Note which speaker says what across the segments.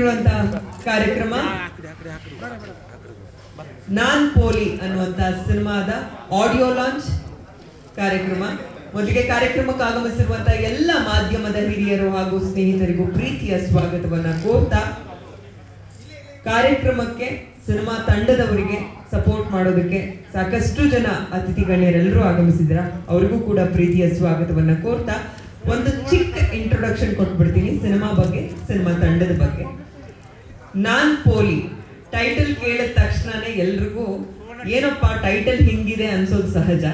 Speaker 1: ಆಗಿರುವಂತಹ ಕಾರ್ಯಕ್ರಮ ನಾನ್ ಪೋಲಿ ಅನ್ನುವಂತ ಸಿನಿಮಾದ ಆಡಿಯೋ ಲಾಂಚ್ ಕಾರ್ಯಕ್ರಮ. ಮೊದಲಿಗೆ ಕಾರ್ಯಕ್ರಮಕ್ಕೆ ಆಗಮಿಸಿರುವಂತಹ ಎಲ್ಲ ಮಾಧ್ಯಮದ ಹಿರಿಯರು ಹಾಗೂ ಸ್ನೇಹಿತರಿಗೂ ಪ್ರೀತಿಯ ಸ್ವಾಗತವನ್ನ ಕೋರ್ತಾ, ಕಾರ್ಯಕ್ರಮಕ್ಕೆ ಸಿನಿಮಾ ತಂಡದವರಿಗೆ ಸಪೋರ್ಟ್ ಮಾಡೋದಕ್ಕೆ ಸಾಕಷ್ಟು ಜನ ಅತಿಥಿ ಗಣ್ಯರೆಲ್ಲರೂ ಆಗಮಿಸಿದ್ರ, ಅವರಿಗೂ ಕೂಡ ಪ್ರೀತಿಯ ಸ್ವಾಗತವನ್ನ ಕೋರ್ತಾ ಒಂದು ಚಿಕ್ಕ ಇಂಟ್ರೊಡಕ್ಷನ್ ಕೊಟ್ಬಿಡ್ತೀನಿ ಸಿನಿಮಾ ಬಗ್ಗೆ, ಸಿನಿಮಾ ತಂಡದ ಬಗ್ಗೆ. ನಾನ್ ಪೋಲಿ ಟೈಟಲ್ ಕೇಳಿದ ತಕ್ಷಣನೇ ಎಲ್ರಿಗೂ ಏನಪ್ಪ ಟೈಟಲ್ ಹಿಂಗಿದೆ ಅನ್ಸೋದು ಸಹಜ.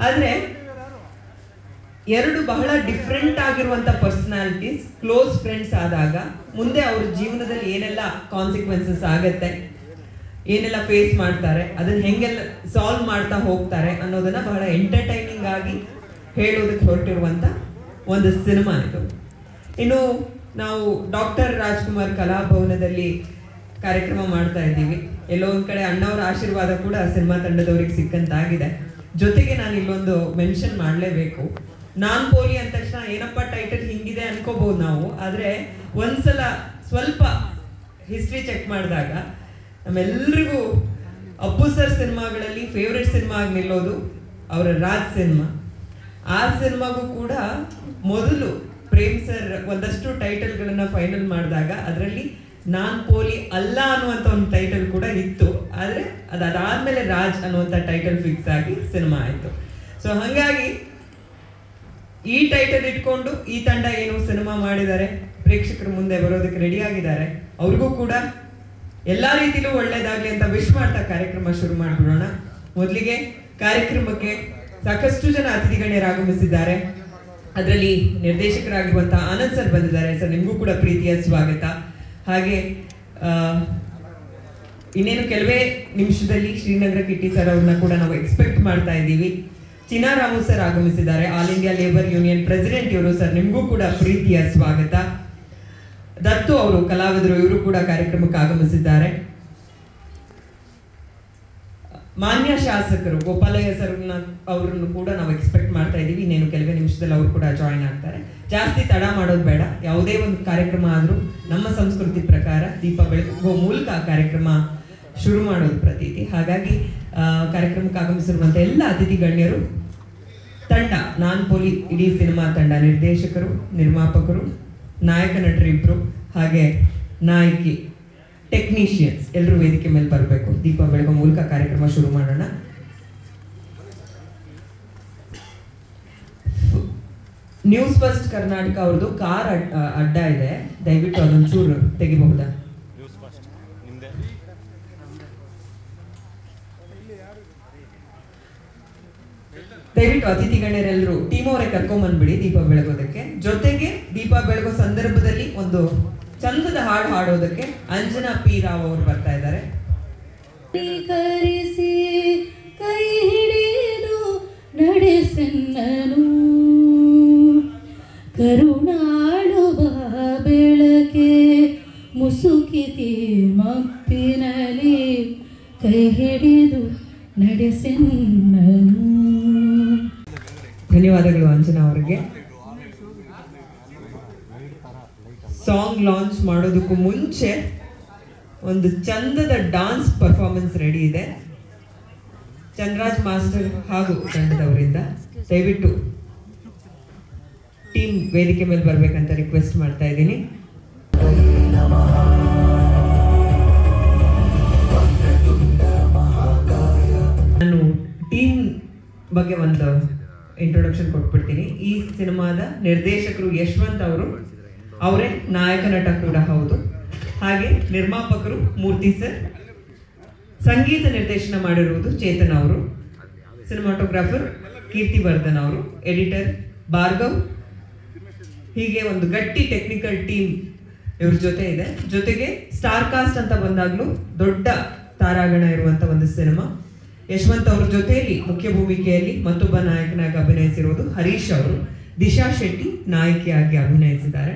Speaker 1: ಆದ್ರೆ ಎರಡು ಬಹಳ ಡಿಫ್ರೆಂಟ್ ಆಗಿರುವಂತ ಪರ್ಸನಾಲಿಟೀಸ್ ಕ್ಲೋಸ್ ಫ್ರೆಂಡ್ಸ್ ಆದಾಗ ಮುಂದೆ ಅವ್ರ ಜೀವನದಲ್ಲಿ ಏನೆಲ್ಲ ಕಾನ್ಸಿಕ್ವೆನ್ಸಸ್ ಆಗತ್ತೆ, ಏನೆಲ್ಲ ಫೇಸ್ ಮಾಡ್ತಾರೆ, ಅದನ್ನ ಹೆಂಗೆಲ್ಲ ಸಾಲ್ವ್ ಮಾಡ್ತಾ ಹೋಗ್ತಾರೆ ಅನ್ನೋದನ್ನ ಬಹಳ ಎಂಟರ್ಟೈನಿಂಗ್ ಆಗಿ ಹೇಳೋದಕ್ಕೆ ಹೊರಟಿರುವಂತ ಒಂದು ಸಿನಿಮಾ ಇದು. ಇನ್ನು ನಾವು ಡಾಕ್ಟರ್ ರಾಜ್ಕುಮಾರ್ ಕಲಾಭವನದಲ್ಲಿ ಕಾರ್ಯಕ್ರಮ ಮಾಡ್ತಾ ಇದ್ದೀವಿ. ಎಲ್ಲೋ ಒಂದ್ ಕಡೆ ಅಣ್ಣವರ ಆಶೀರ್ವಾದ ಕೂಡ ಸಿನಿಮಾ ತಂಡದವ್ರಿಗೆ ಸಿಕ್ಕಂತಾಗಿದೆ. ಜೊತೆಗೆ ನಾನು ಇಲ್ಲೊಂದು ಮೆನ್ಷನ್ ಮಾಡಲೇಬೇಕು, ನಾನ್ ಪೋಲಿ ಅಂದ ತಕ್ಷಣ ಏನಪ್ಪ ಟೈಟಲ್ ಹಿಂಗಿದೆ ಅನ್ಕೋಬಹುದು ನಾವು. ಆದ್ರೆ ಒಂದ್ಸಲ ಸ್ವಲ್ಪ ಹಿಸ್ಟ್ರಿ ಚೆಕ್ ಮಾಡಿದಾಗ ನಮ್ಮೆಲ್ರಿಗೂ ಅಪ್ಪು ಸರ್ ಸಿನಿಮಾಗಳಲ್ಲಿ ಫೇವ್ರೆಟ್ ಸಿನಿಮಾ ಆಗಿ ನಿಲ್ಲೋದು ಅವರ ರಾಜ್ ಸಿನಿಮಾ. ಆ ಸಿನಿಮಾಗೂ ಕೂಡ ಮೊದಲು ಪ್ರೇಮ್ ಸರ್ ಒಂದಷ್ಟು ಟೈಟಲ್ಗಳನ್ನ ಫೈನಲ್ ಮಾಡಿದಾಗ ಅದರಲ್ಲಿ ನಾನ್ ಪೋಲಿ ಅಲ್ಲ ಅನ್ನುವಂಥ ಒಂದು ಟೈಟಲ್ ಕೂಡ ಇತ್ತು. ಆದ್ರೆ ಅದಾದ್ಮೇಲೆ ರಾಜ್ ಅನ್ನುವಂಥ ಟೈಟಲ್ ಫಿಕ್ಸ್ ಆಗಿ ಸಿನಿಮಾ ಆಯ್ತು. ಸೊ ಹಾಗಾಗಿ ಈ ಟೈಟಲ್ ಇಟ್ಕೊಂಡು ಈ ತಂಡ ಏನು ಸಿನಿಮಾ ಮಾಡಿದ್ದಾರೆ, ಪ್ರೇಕ್ಷಕರ ಮುಂದೆ ಬರೋದಕ್ಕೆ ರೆಡಿ ಆಗಿದ್ದಾರೆ. ಅವ್ರಿಗೂ ಕೂಡ ಎಲ್ಲಾ ರೀತಿಲೂ ಒಳ್ಳೇದಾಗ್ಲಿ ಅಂತ ವಿಶ್ ಮಾಡ್ತಾ ಕಾರ್ಯಕ್ರಮ ಶುರು ಮಾಡ್ಬಿಡೋಣ. ಮೊದಲಿಗೆ ಕಾರ್ಯಕ್ರಮಕ್ಕೆ ಸಾಕಷ್ಟು ಜನ ಅತಿಥಿ ಗಣ್ಯರು ಆಗಮಿಸಿದ್ದಾರೆ. ಅದರಲ್ಲಿ ನಿರ್ದೇಶಕರಾಗಿರುವಂತಹ ಆನಂದ್ ಸರ್ ಬಂದಿದ್ದಾರೆ. ಸರ್, ನಿಮಗೂ ಕೂಡ ಪ್ರೀತಿಯ ಸ್ವಾಗತ. ಹಾಗೆ ಇನ್ನೇನು ಕೆಲವೇ ನಿಮಿಷದಲ್ಲಿ ಶ್ರೀನಗರ ಕಿಟ್ಟಿ ಸರ್ ಅವ್ರನ್ನ ಕೂಡ ನಾವು ಎಕ್ಸ್ಪೆಕ್ಟ್ ಮಾಡ್ತಾ ಇದ್ದೀವಿ. ಚಿನಾರಾಮು ಸರ್ ಆಗಮಿಸಿದ್ದಾರೆ, all India labour union president ಇವರು. ಸರ್, ನಿಮಗೂ ಕೂಡ ಪ್ರೀತಿಯ ಸ್ವಾಗತ. ದತ್ತು ಅವರು ಕಲಾವಿದರು, ಇವರು ಕೂಡ ಕಾರ್ಯಕ್ರಮಕ್ಕೆ ಆಗಮಿಸಿದ್ದಾರೆ. ಮಾನ್ಯ ಶಾಸಕರು ಗೋಪಾಲಯ್ಯ ಸರ್ ಅವ್ರನ್ನು ಕೂಡ ನಾವು ಎಕ್ಸ್ಪೆಕ್ಟ್ ಮಾಡ್ತಾ ಇದ್ದೀವಿ. ಇನ್ನೇನು ಕೆಲವೇ ನಿಮಿಷದಲ್ಲಿ ಅವರು ಕೂಡ ಜಾಯಿನ್ ಆಗ್ತಾರೆ. ಜಾಸ್ತಿ ತಡ ಮಾಡೋದು ಬೇಡ. ಯಾವುದೇ ಒಂದು ಕಾರ್ಯಕ್ರಮ ಆದ್ರೂ ನಮ್ಮ ಸಂಸ್ಕೃತಿ ಪ್ರಕಾರ ದೀಪ ಬೆಳಗುವ ಮೂಲಕ ಕಾರ್ಯಕ್ರಮ ಶುರು ಮಾಡೋದು ಪ್ರತೀತಿ. ಹಾಗಾಗಿ ಕಾರ್ಯಕ್ರಮಕ್ಕೆ ಆಗಮಿಸಿರುವಂತ ಎಲ್ಲ ಅತಿಥಿ ಗಣ್ಯರು, ತಂಡ ನಾನ್ ಪೋಲಿ ಇಡೀ ಸಿನಿಮಾ ತಂಡ, ನಿರ್ದೇಶಕರು, ನಿರ್ಮಾಪಕರು, ನಾಯಕ ನಟರಿಬ್ರು, ಹಾಗೆ ನಾಯಕಿ, ಟೆಕ್ನಿಷಿಯನ್ಸ್ ಎಲ್ಲರೂ ವೇದಿಕೆ ಮೇಲೆ ಬರಬೇಕು. ದೀಪ ಬೆಳಗುವ ಮೂಲಕ ಕಾರ್ಯಕ್ರಮ ಶುರು ಮಾಡೋಣ. ನ್ಯೂಸ್ ಫಸ್ಟ್ ಕರ್ನಾಟಕ ಅವ್ರದ್ದು ಕಾರ್ ಅಡ್ಡ ಇದೆ, ದಯವಿಟ್ಟು ಅದೊಂಚೂರು ತೆಗಿಬಹುದಾ? ದಯವಿಟ್ಟು ಅತಿಥಿ ಗಣ್ಯರೆಲ್ಲರೂ ಟೀಮ್ ಅವರೇ ಕರ್ಕೊಂಡ್ ಬಂದ್ಬಿಡಿ ದೀಪ ಬೆಳಗೋದಕ್ಕೆ. ಜೊತೆಗೆ ದೀಪ ಬೆಳಗೋ ಸಂದರ್ಭದಲ್ಲಿ ಒಂದು ಚಂದದ ಹಾಡು ಹಾಡೋದಕ್ಕೆ ಅಂಜನಾ ಪಿ ರಾವ್ ಅವರು ಬರ್ತಾ ಇದ್ದಾರೆ.
Speaker 2: ಕೈ ಹಿಡಿದು ನಡೆಸೆನ್ನನು ಕರುಣಾಳುವ ಬೆಳಕೆ ಮುಸುಕಿತಿ ಮಪ್ಪಿನಲ್ಲಿ ಕೈ ಹಿಡಿದು ನಡೆಸೆನ್ನನು.
Speaker 1: ಧನ್ಯವಾದಗಳು ಅಂಜನಾ ಅವರಿಗೆ. ಸಾಂಗ್ ಲಾಂಚ್ ಮಾಡೋದಕ್ಕೂ ಮುಂಚೆ ಒಂದು ಚಂದದ ಡಾನ್ಸ್ ಪರ್ಫಾರ್ಮೆನ್ಸ್ ರೆಡಿ ಇದೆ ಚಂದ್ರಾಜ್ ಮಾಸ್ಟರ್ ಹಾಗೂ ತಂಡದವರಿಂದ. ದಯವಿಟ್ಟು ಟೀಮ್ ವೇದಿಕೆ ಮೇಲೆ ಬರ್ಬೇಕಂತ ರಿಕ್ವೆಸ್ಟ್ ಮಾಡ್ತಾ ಇದ್ದೀನಿ. ನಾನು ಟೀಮ್ ಬಗ್ಗೆ ಒಂದು ಇಂಟ್ರೊಡಕ್ಷನ್ ಕೊಟ್ಬಿಡ್ತೀನಿ. ಈ ಸಿನಿಮಾದ ನಿರ್ದೇಶಕರು ಯಶವಂತ್ ಅವರು, ಅವರೇ ನಾಯಕ ನಟ ಕೂಡ ಹೌದು. ಹಾಗೆ ನಿರ್ಮಾಪಕರು ಮೂರ್ತಿ ಸರ್, ಸಂಗೀತ ನಿರ್ದೇಶನ ಮಾಡಿರುವುದು ಚೇತನ್ ಅವರು, ಸಿನಿಮಾಟೋಗ್ರಾಫರ್ ಕೀರ್ತಿವರ್ಧನ್ ಅವರು, ಎಡಿಟರ್ ಭಾರ್ಗವ್. ಹೀಗೆ ಒಂದು ಗಟ್ಟಿ ಟೆಕ್ನಿಕಲ್ ಟೀಮ್ ಇವ್ರ ಜೊತೆ ಇದೆ. ಜೊತೆಗೆ ಸ್ಟಾರ್ ಕಾಸ್ಟ್ ಅಂತ ಬಂದಾಗ್ಲೂ ದೊಡ್ಡ ತಾರಾಗಣ ಇರುವಂತ ಒಂದು ಸಿನಿಮಾ. ಯಶವಂತ್ ಅವ್ರ ಜೊತೆಯಲ್ಲಿ ಮುಖ್ಯ ಭೂಮಿಕೆಯಲ್ಲಿ ಮತ್ತೊಬ್ಬ ನಾಯಕನಾಗಿ ಅಭಿನಯಿಸಿರುವುದು ಹರೀಶ್ ಅವರು. ದಿಶಾ ಶೆಟ್ಟಿ ನಾಯಕಿಯಾಗಿ ಅಭಿನಯಿಸಿದ್ದಾರೆ.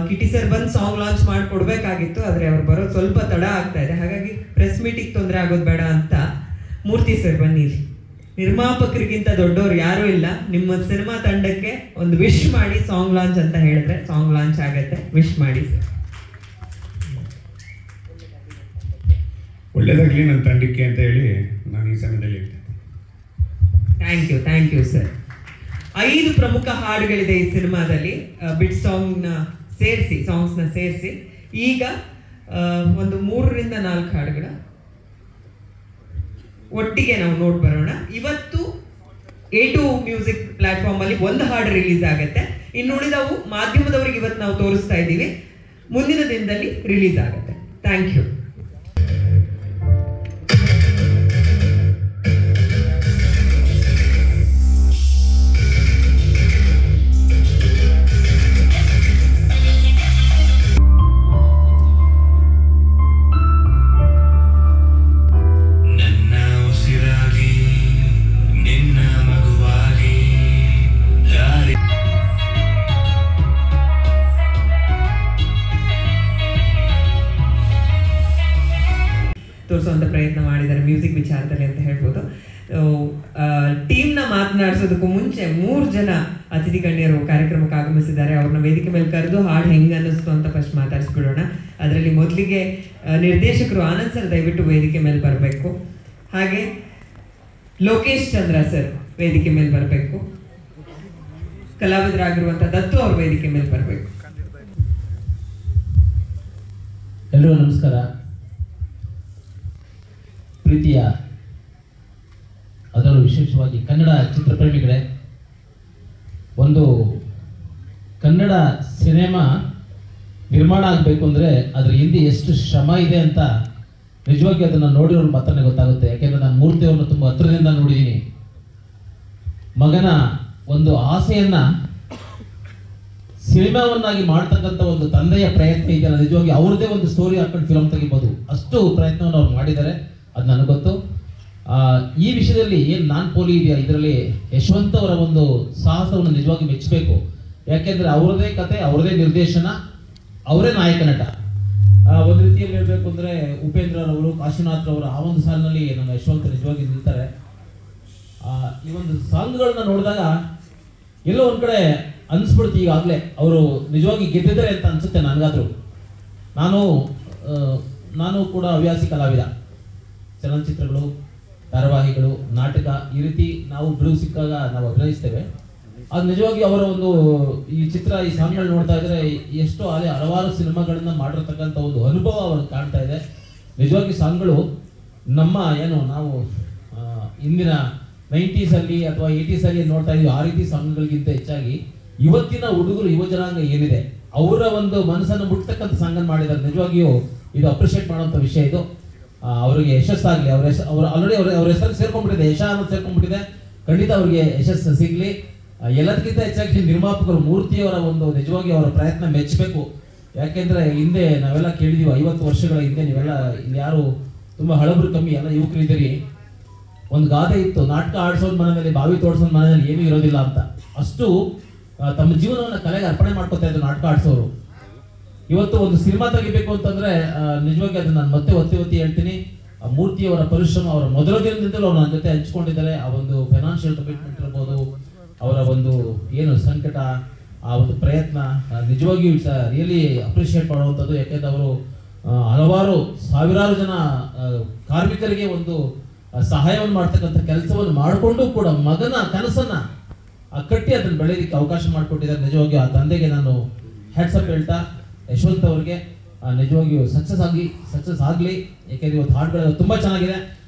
Speaker 1: ಕಿಟಿ ಸರ್ ಬಂದು ಸಾಂಗ್ ಲಾಂಚ್ ಮಾಡಿ ಕೊಡ್ಬೇಕಾಗಿತ್ತು, ಆದ್ರೆ ಅವ್ರು ಬರೋದು ಸ್ವಲ್ಪ ತಡ ಆಗ್ತಾ ಇದೆ. ಹಾಗಾಗಿ ಪ್ರೆಸ್ ಮೀಟಿಗೆ ತೊಂದರೆ ಆಗೋದು ಬೇಡ ಅಂತ ಮೂರ್ತಿ ಸರ್ ಬನ್ನಿ ನಿರ್ಮಾಪಕರಿಗಿಂತ ದೊಡ್ಡವರು ಯಾರೂ ಇಲ್ಲ. ನಿಮ್ಮ ಸಿನಿಮಾ ತಂಡಕ್ಕೆ ಒಂದು ವಿಶ್ ಮಾಡಿ, ಸಾಂಗ್ ಲಾಂಚ್ ಅಂತ ಹೇಳಿದ್ರೆ ಸಾಂಗ್ ಲಾಂಚ್ ಆಗತ್ತೆ. ವಿಶ್ ಮಾಡಿ ಸರ್.
Speaker 3: ಒಳ್ಳೇದಾಗಲಿ ನನ್ನ ತಂಡಕ್ಕೆ ಅಂತ ಹೇಳಿ ನಾನು ಈ ಸಮಯದಲ್ಲಿ ಹೇಳ್ತೇನೆ.
Speaker 1: Thank you sir. 5 ಪ್ರಮುಖ ಹಾಡುಗಳಿದೆ ಈ ಸಿನಿಮಾದಲ್ಲಿ, ಬಿಟ್ ಸಾಂಗ್ಸ್ನ ಸೇರಿಸಿ. ಈಗ ಒಂದು 3 ರಿಂದ 4 ಹಾಡುಗಳ ಒಟ್ಟಿಗೆ ನಾವು ನೋಡ್ ಬರೋಣ. ಇವತ್ತು A2 ಮ್ಯೂಸಿಕ್ ಪ್ಲಾಟ್ಫಾರ್ಮ್ ಅಲ್ಲಿ 1 ಹಾಡು ರಿಲೀಸ್ ಆಗುತ್ತೆ. ಇನ್ನುಳಿದವು ಮಾಧ್ಯಮದವರಿಗೆ ಇವತ್ತು ನಾವು ತೋರಿಸ್ತಾ ಇದ್ದೀವಿ, ಮುಂದಿನ ದಿನದಲ್ಲಿ ರಿಲೀಸ್ ಆಗುತ್ತೆ. Thank you. ತೋರಿಸುವಂಥ ಪ್ರಯತ್ನ ಮಾಡಿದ್ದಾರೆ ಮ್ಯೂಸಿಕ್ ವಿಚಾರದಲ್ಲಿ ಅಂತ ಹೇಳ್ಬೋದು. ಟೀಮ್ನ ಮಾತನಾಡಿಸೋದಕ್ಕೂ ಮುಂಚೆ 3 ಜನ ಅತಿಥಿ ಗಣ್ಯರು ಕಾರ್ಯಕ್ರಮಕ್ಕೆ ಆಗಮಿಸಿದ್ದಾರೆ. ಅವ್ರನ್ನ ವೇದಿಕೆ ಮೇಲೆ ಕರೆದು ಹಾಡು ಹೆಂಗೆ ಅನ್ನಿಸ್ತು ಅಂತ ಫಸ್ಟ್ ಮಾತಾಡಿಸ್ಬಿಡೋಣ. ಅದರಲ್ಲಿ ಮೊದಲಿಗೆ ನಿರ್ದೇಶಕರು ಆನಂದ್ ಸರ್ ದಯವಿಟ್ಟು ವೇದಿಕೆ ಮೇಲೆ ಬರಬೇಕು. ಹಾಗೆ ಲೋಕೇಶ್ ಚಂದ್ರ ಸರ್ ವೇದಿಕೆ ಮೇಲೆ ಬರಬೇಕು. ಕಲಾವಿದರಾಗಿರುವಂಥ ದತ್ತು ಅವ್ರ ವೇದಿಕೆ ಮೇಲೆ ಬರಬೇಕು.
Speaker 4: ಎಲ್ಲರಿಗೂ ನಮಸ್ಕಾರ. ಪ್ರೀತಿಯ, ಅದರಲ್ಲೂ ವಿಶೇಷವಾಗಿ ಕನ್ನಡ ಚಿತ್ರಪ್ರೇಮಿಗಳೇ, ಒಂದು ಕನ್ನಡ ಸಿನಿಮಾ ನಿರ್ಮಾಣ ಆಗಬೇಕು ಅಂದರೆ ಅದರ ಹಿಂದೆ ಎಷ್ಟು ಶ್ರಮ ಇದೆ ಅಂತ ನಿಜವಾಗಿ ಅದನ್ನು ನೋಡಿರೋರು ಮಾತ್ರನೇ ಗೊತ್ತಾಗುತ್ತೆ. ಯಾಕೆಂದರೆ ನಾನು ಮೂರ್ತಿಯವ್ರನ್ನ ತುಂಬ ಹತ್ತಿರದಿಂದ ನೋಡಿದ್ದೀನಿ. ಮಗನ ಒಂದು ಆಸೆಯನ್ನು ಸಿನಿಮಾವನ್ನಾಗಿ ಮಾಡ್ತಕ್ಕಂಥ ಒಂದು ತಂದೆಯ ಪ್ರಯತ್ನ ಇದೆಯಲ್ಲ, ನಿಜವಾಗಿ ಅವ್ರದ್ದೇ ಒಂದು ಸ್ಟೋರಿ ಹಾಕೊಂಡು ಫಿಲಮ್ ತೆಗಿಬೋದು, ಅಷ್ಟು ಪ್ರಯತ್ನವನ್ನು ಅವ್ರು ಮಾಡಿದ್ದಾರೆ. ಅದು ನನಗೆ ಗೊತ್ತು. ಈ ವಿಷಯದಲ್ಲಿ ಏನು ನಾನ್ ಪೋಲಿ ಇದೆಯಾ, ಇದರಲ್ಲಿ ಯಶವಂತ್ ಅವರ ಒಂದು ಸಾಹಸವನ್ನು ನಿಜವಾಗಿ ಮೆಚ್ಚಬೇಕು. ಯಾಕೆಂದರೆ ಅವರದೇ ಕತೆ, ಅವರದೇ ನಿರ್ದೇಶನ, ಅವರೇ ನಾಯಕ ನಟ. ಒಂದು ರೀತಿಯಲ್ಲಿ ಹೇಳಬೇಕು ಅಂದರೆ ಉಪೇಂದ್ರರವರು, ಕಾಶಿನಾಥ್ ರವರು ಆ ಒಂದು ಸಾಲಿನಲ್ಲಿ ನಮ್ಮ ಯಶವಂತ್ ನಿಜವಾಗಿ ನಿಲ್ತಾರೆ. ಈ ಒಂದು ಸಾಂಗ್ಗಳನ್ನ ನೋಡಿದಾಗ ಎಲ್ಲೋ ಒಂದು ಕಡೆ ಅನಿಸ್ಬಿಡ್ತು, ಈಗಾಗಲೇ ಅವರು ನಿಜವಾಗಿ ಗೆದ್ದಿದ್ದಾರೆ ಅಂತ ಅನಿಸುತ್ತೆ ನನಗಾದರೂ. ನಾನು ಕೂಡ ಹವ್ಯಾಸಿ ಕಲಾವಿದ. ಚಲನಚಿತ್ರಗಳು, ಧಾರಾವಾಹಿಗಳು, ನಾಟಕ, ಈ ರೀತಿ ನಾವು ಬಿಡುವು ಸಿಕ್ಕಾಗ ನಾವು ಅಭಿನಯಿಸ್ತೇವೆ. ಅದು ನಿಜವಾಗಿ ಅವರ ಒಂದು ಈ ಸಾಂಗ್ಗಳು ನೋಡ್ತಾ ಇದ್ರೆ ಎಷ್ಟೋ ಹಲವಾರು ಸಿನಿಮಾಗಳನ್ನ ಮಾಡಿರ್ತಕ್ಕಂಥ ಒಂದು ಅನುಭವ ಅವ್ರಿಗೆ ಕಾಣ್ತಾ ಇದೆ. ನಿಜವಾಗಿ ಸಾಂಗ್ಗಳು ನಮ್ಮ ನಾವು ಇಂದಿನ 90s ಅಲ್ಲಿ ಅಥವಾ 80s ಅಲ್ಲಿ ನೋಡ್ತಾ ಇದೀವಿ, ಆ ರೀತಿ ಸಾಂಗ್ಗಳಿಗಿಂತ ಹೆಚ್ಚಾಗಿ ಇವತ್ತಿನ ಹುಡುಗರು, ಯುವ ಜನಾಂಗ ಏನಿದೆ ಅವರ ಒಂದು ಮನಸ್ಸನ್ನು ಮುಟ್ತಕ್ಕಂಥ ಸಾಂಗನ್ನು ಮಾಡಿದ್ದಾರೆ. ನಿಜವಾಗಿಯೂ ಇದು ಅಪ್ರಿಷಿಯೇಟ್ ಮಾಡುವಂಥ ವಿಷಯ ಇದು. ಅವರಿಗೆ ಯಶಸ್ಸಾಗಲಿ. ಅವ್ರು ಆಲ್ರೆಡಿ ಅವ್ರ ಹೆಸರು ಸೇರ್ಕೊಂಡ್ಬಿಟ್ಟಿದೆ, ಯಶ ಅನ್ನೋದು ಸೇರ್ಕೊಂಡ್ಬಿಟ್ಟಿದೆ. ಖಂಡಿತ ಅವ್ರಿಗೆ ಯಶಸ್ಸು ಸಿಗಲಿ. ಎಲ್ಲದಕ್ಕಿಂತ ಹೆಚ್ಚಾಗಿ ನಿರ್ಮಾಪಕರು ಮೂರ್ತಿಯವರ ಒಂದು ನಿಜವಾಗಿ ಅವರ ಪ್ರಯತ್ನ ಮೆಚ್ಚಬೇಕು. ಯಾಕೆಂದ್ರೆ ಹಿಂದೆ ನಾವೆಲ್ಲ ಕೇಳಿದೀವಿ, 50 ವರ್ಷಗಳ ಹಿಂದೆ ನೀವೆಲ್ಲ ಇಲ್ಲಿ ಯಾರು ತುಂಬಾ ಹಳಬರು ಕಮ್ಮಿ ಎಲ್ಲ ಯುವಕರಿದ್ದೀರಿ, ಒಂದು ಗಾದೆ ಇತ್ತು, ನಾಟಕ ಆಡ್ಸೋದ್ ಮನೆಯಲ್ಲಿ ಬಾವಿ ತೋಡ್ಸೋದ್ ಮನೆಯಲ್ಲಿ ಏನೂ ಇರೋದಿಲ್ಲ ಅಂತ. ಅಷ್ಟು ತಮ್ಮ ಜೀವನವನ್ನು ಕಲೆಗೆ ಅರ್ಪಣೆ ಮಾಡ್ಕೊತಾ ಇದ್ರು ನಾಟಕ ಆಡ್ಸೋರು. ಇವತ್ತು ಒಂದು ಸಿನಿಮಾ ತೆಗಿಬೇಕು ಅಂತಂದ್ರೆ ನಿಜವಾಗಿ ಅದನ್ನ ನಾನು ಮತ್ತೆ ಒತ್ತಿ ಹೇಳ್ತೀನಿ, ಮೂರ್ತಿಯವರ ಪರಿಶ್ರಮ, ಅವರ ಮೊದಲ ದಿನದಿಂದಲೂ ಅವ್ರು ನನ್ನ ಜೊತೆ ಹಂಚ್ಕೊಂಡಿದ್ದಾರೆ. ಆ ಒಂದು ಫೈನಾನ್ಷಿಯಲ್ ಕಮಿಟ್ಮೆಂಟ್ ಇರ್ಬೋದು, ಅವರ ಒಂದು ಸಂಕಟ, ಆ ಒಂದು ಪ್ರಯತ್ನ ನಿಜವಾಗಿಯೂ ಇಟ್ಸ್ ರಿಯಲಿ ಅಪ್ರಿಷಿಯೇಟ್ ಮಾಡುವಂಥದ್ದು. ಯಾಕೆಂದ್ರೆ ಅವರು ಹಲವಾರು ಸಾವಿರಾರು ಜನ ಕಾರ್ಮಿಕರಿಗೆ ಒಂದು ಸಹಾಯವನ್ನು ಮಾಡ್ತಕ್ಕಂಥ ಕೆಲಸವನ್ನು ಮಾಡಿಕೊಂಡು ಕೂಡ ಮಗನ ಕನಸನ್ನ ಕಟ್ಟಿ ಅದನ್ನು ಬೆಳೆಯೋದಕ್ಕೆ ಅವಕಾಶ ಮಾಡಿಕೊಟ್ಟಿದ್ದಾರೆ. ನಿಜವಾಗಿಯೂ ಆ ತಂದೆಗೆ ನಾನು ಹ್ಯಾಟ್ಸಪ್ ಹೇಳ್ತಾ, ಯಶವಂತ್ ಅವರಿಗೆ ನಿಜವಾಗಿಯೂ ಸಕ್ಸಸ್ ಆಗಲಿ. ಯಾಕೆಂದ್ರೆ ಇವತ್ತು ಹಾಡುಗಳು ತುಂಬಾ ಚೆನ್ನಾಗಿದೆ.